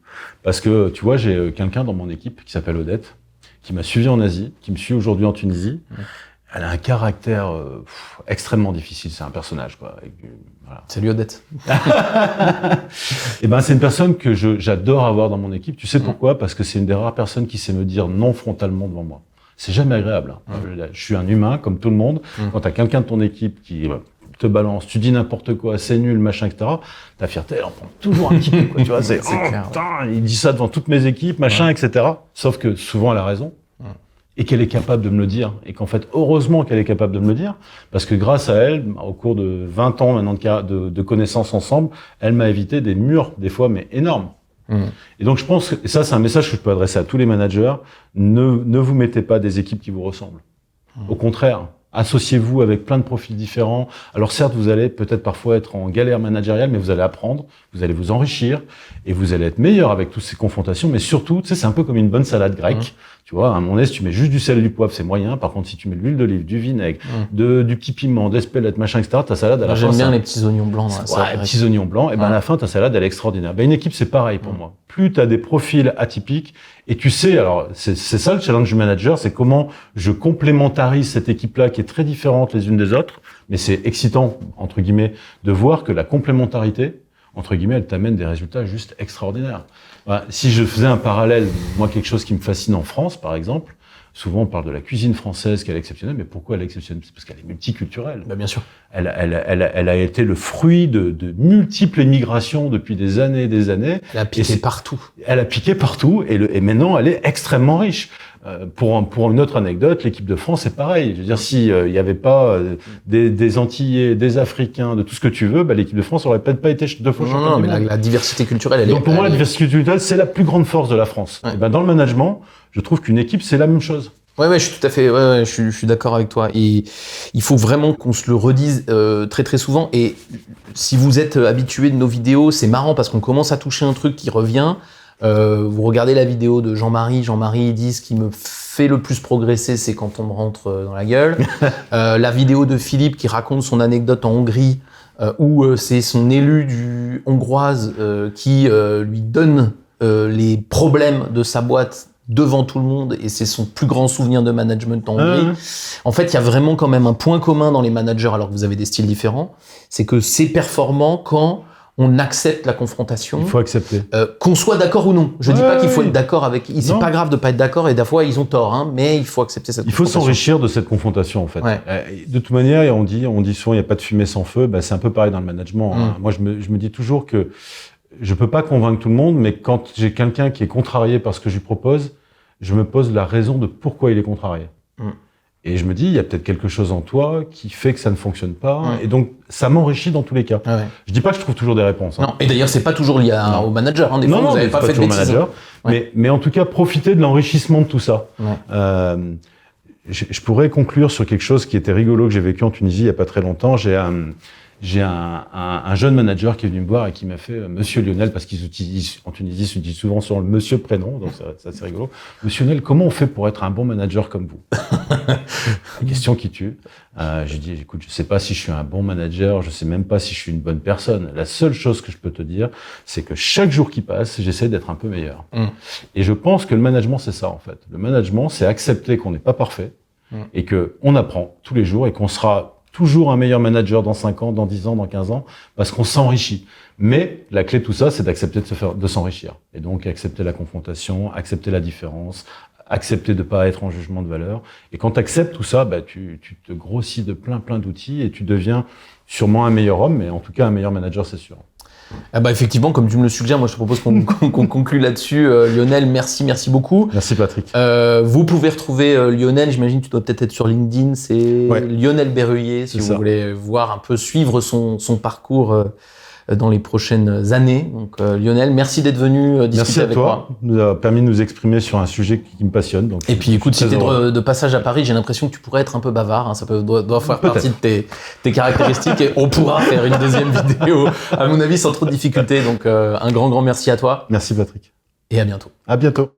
[SPEAKER 1] parce que, tu vois, j'ai quelqu'un dans mon équipe qui s'appelle Odette, qui m'a suivi en Asie, qui me suit aujourd'hui en Tunisie. Elle a un caractère extrêmement difficile. C'est un personnage, quoi. Voilà.
[SPEAKER 2] Salut Odette.
[SPEAKER 1] Et c'est une personne que j'adore avoir dans mon équipe. Tu sais pourquoi? Parce que c'est une des rares personnes qui sait me dire non frontalement devant moi. C'est jamais agréable. Je suis un humain comme tout le monde. Quand t'as quelqu'un de ton équipe qui te balance, tu dis n'importe quoi, c'est nul, machin, etc. Ta fierté, elle en prend toujours un petit peu. Quoi, tu vois, c'est clair. Putain, il dit ça devant toutes mes équipes, machin, etc. Sauf que souvent elle a raison. Et qu'elle est capable de me le dire. Et qu'en fait, heureusement qu'elle est capable de me le dire, parce que grâce à elle, au cours de 20 ans maintenant de connaissances ensemble, elle m'a évité des murs, des fois, mais énormes. Et donc je pense, et ça c'est un message que je peux adresser à tous les managers, ne vous mettez pas des équipes qui vous ressemblent. Au contraire, associez-vous avec plein de profils différents. Alors certes, vous allez peut-être parfois être en galère managériale, mais vous allez apprendre, vous allez vous enrichir, et vous allez être meilleur avec toutes ces confrontations, mais surtout, tu sais, c'est un peu comme une bonne salade grecque. Tu vois, à un moment donné, si tu mets juste du sel et du poivre, c'est moyen. Par contre, si tu mets de l'huile d'olive, du vinaigre, du petit piment, d'espelette, machin, etc., ta salade, à la fin...
[SPEAKER 2] J'aime bien les petits oignons blancs.
[SPEAKER 1] Les petits oignons blancs. Et ben, à la fin, ta salade, elle est extraordinaire. Ben, une équipe, c'est pareil pour moi. Plus tu as des profils atypiques, et tu sais, alors, c'est ça le challenge du manager, c'est comment je complémentarise cette équipe-là qui est très différente les unes des autres. Mais c'est excitant, entre guillemets, de voir que la complémentarité, entre guillemets, elle t'amène des résultats juste extraordinaires. Voilà. Si je faisais un parallèle, moi, quelque chose qui me fascine en France, par exemple, souvent on parle de la cuisine française qu'elle est exceptionnelle, mais pourquoi elle est exceptionnelle? C'est parce qu'elle est multiculturelle.
[SPEAKER 2] Bah, bien sûr.
[SPEAKER 1] Elle a été le fruit de multiples émigrations depuis des années et des années.
[SPEAKER 2] Elle a piqué partout.
[SPEAKER 1] Elle a piqué partout et maintenant elle est extrêmement riche. Pour une autre anecdote, l'équipe de France c'est pareil. Je veux dire, si il y avait pas des Antillais, des Africains, de tout ce que tu veux, bah, l'équipe de France aurait peut-être pas été 2 fois championne.
[SPEAKER 2] Non, mais la diversité culturelle, elle
[SPEAKER 1] donc pour moi, la diversité culturelle, c'est la plus grande force de la France.
[SPEAKER 2] Ouais.
[SPEAKER 1] Et ben dans le management, je trouve qu'une équipe c'est la même chose.
[SPEAKER 2] Ouais, je suis tout à fait, je suis d'accord avec toi. Et il faut vraiment qu'on se le redise très très souvent. Et si vous êtes habitué de nos vidéos, c'est marrant parce qu'on commence à toucher un truc qui revient. Vous regardez la vidéo de Jean-Marie, il dit ce qui me fait le plus progresser, c'est quand on me rentre dans la gueule. La vidéo de Philippe qui raconte son anecdote en Hongrie, où c'est son élu hongroise qui lui donne les problèmes de sa boîte devant tout le monde, et c'est son plus grand souvenir de management en Hongrie. En fait, il y a vraiment quand même un point commun dans les managers, alors que vous avez des styles différents, c'est que c'est performant quand on accepte la confrontation.
[SPEAKER 1] Il faut accepter.
[SPEAKER 2] Qu'on soit d'accord ou non. Je dis pas qu'il faut être d'accord avec... C'est pas grave de pas être d'accord, et des fois, ils ont tort, hein, mais il faut accepter cette confrontation.
[SPEAKER 1] Il faut s'enrichir de cette confrontation, en fait.
[SPEAKER 2] Ouais.
[SPEAKER 1] De toute manière, on dit souvent, il n'y a pas de fumée sans feu. Bah, c'est un peu pareil dans le management. Hein. Moi, je me dis toujours que je peux pas convaincre tout le monde, mais quand j'ai quelqu'un qui est contrarié par ce que je lui propose, je me pose la raison de pourquoi il est contrarié. Et je me dis, il y a peut-être quelque chose en toi qui fait que ça ne fonctionne pas. Et donc, ça m'enrichit dans tous les cas. Je dis pas que je trouve toujours des réponses. Hein.
[SPEAKER 2] Non. Et d'ailleurs, c'est pas toujours lié au manager. Hein. Des fois, vous n'avez pas fait de bêtises.
[SPEAKER 1] Mais en tout cas, profiter de l'enrichissement de tout ça. Je pourrais conclure sur quelque chose qui était rigolo que j'ai vécu en Tunisie il y a pas très longtemps. J'ai un jeune manager qui est venu me voir et qui m'a fait Monsieur Lionel, parce qu'ils utilisent, en Tunisie, ils utilisent souvent sur le monsieur prénom, donc ça c'est rigolo. Monsieur Lionel, comment on fait pour être un bon manager comme vous? Question qui tue. J'ai dit, écoute, je sais pas si je suis un bon manager, je sais même pas si je suis une bonne personne. La seule chose que je peux te dire, c'est que chaque jour qui passe, j'essaie d'être un peu meilleur. Et je pense que le management, c'est ça, en fait. Le management, c'est accepter qu'on n'est pas parfait et que on apprend tous les jours et qu'on sera toujours un meilleur manager dans 5 ans, dans 10 ans, dans 15 ans, parce qu'on s'enrichit. Mais la clé de tout ça, c'est d'accepter de s'enrichir. Et donc, accepter la confrontation, accepter la différence, accepter de pas être en jugement de valeur. Et quand tu acceptes tout ça, bah, tu te grossis de plein d'outils et tu deviens sûrement un meilleur homme, mais en tout cas un meilleur manager, c'est sûr.
[SPEAKER 2] Ah bah effectivement, comme tu me le suggères, moi je te propose qu'on conclue là-dessus. Lionel, merci beaucoup.
[SPEAKER 1] Merci Patrick.
[SPEAKER 2] Vous pouvez retrouver Lionel, j'imagine que tu dois peut-être être sur LinkedIn, c'est Lionel Berruyer, si vous voulez voir un peu, suivre son parcours dans les prochaines années. Donc Lionel, merci d'être venu discuter avec moi.
[SPEAKER 1] Merci à toi, nous a permis de nous exprimer sur un sujet qui me passionne. Donc
[SPEAKER 2] et puis écoute, si t'es de passage à Paris, j'ai l'impression que tu pourrais être un peu bavard, hein, ça doit faire partie de tes caractéristiques, et on pourra faire une deuxième vidéo, à mon avis, sans trop de difficultés. Donc un grand merci à toi.
[SPEAKER 1] Merci Patrick.
[SPEAKER 2] Et à bientôt.
[SPEAKER 1] À bientôt.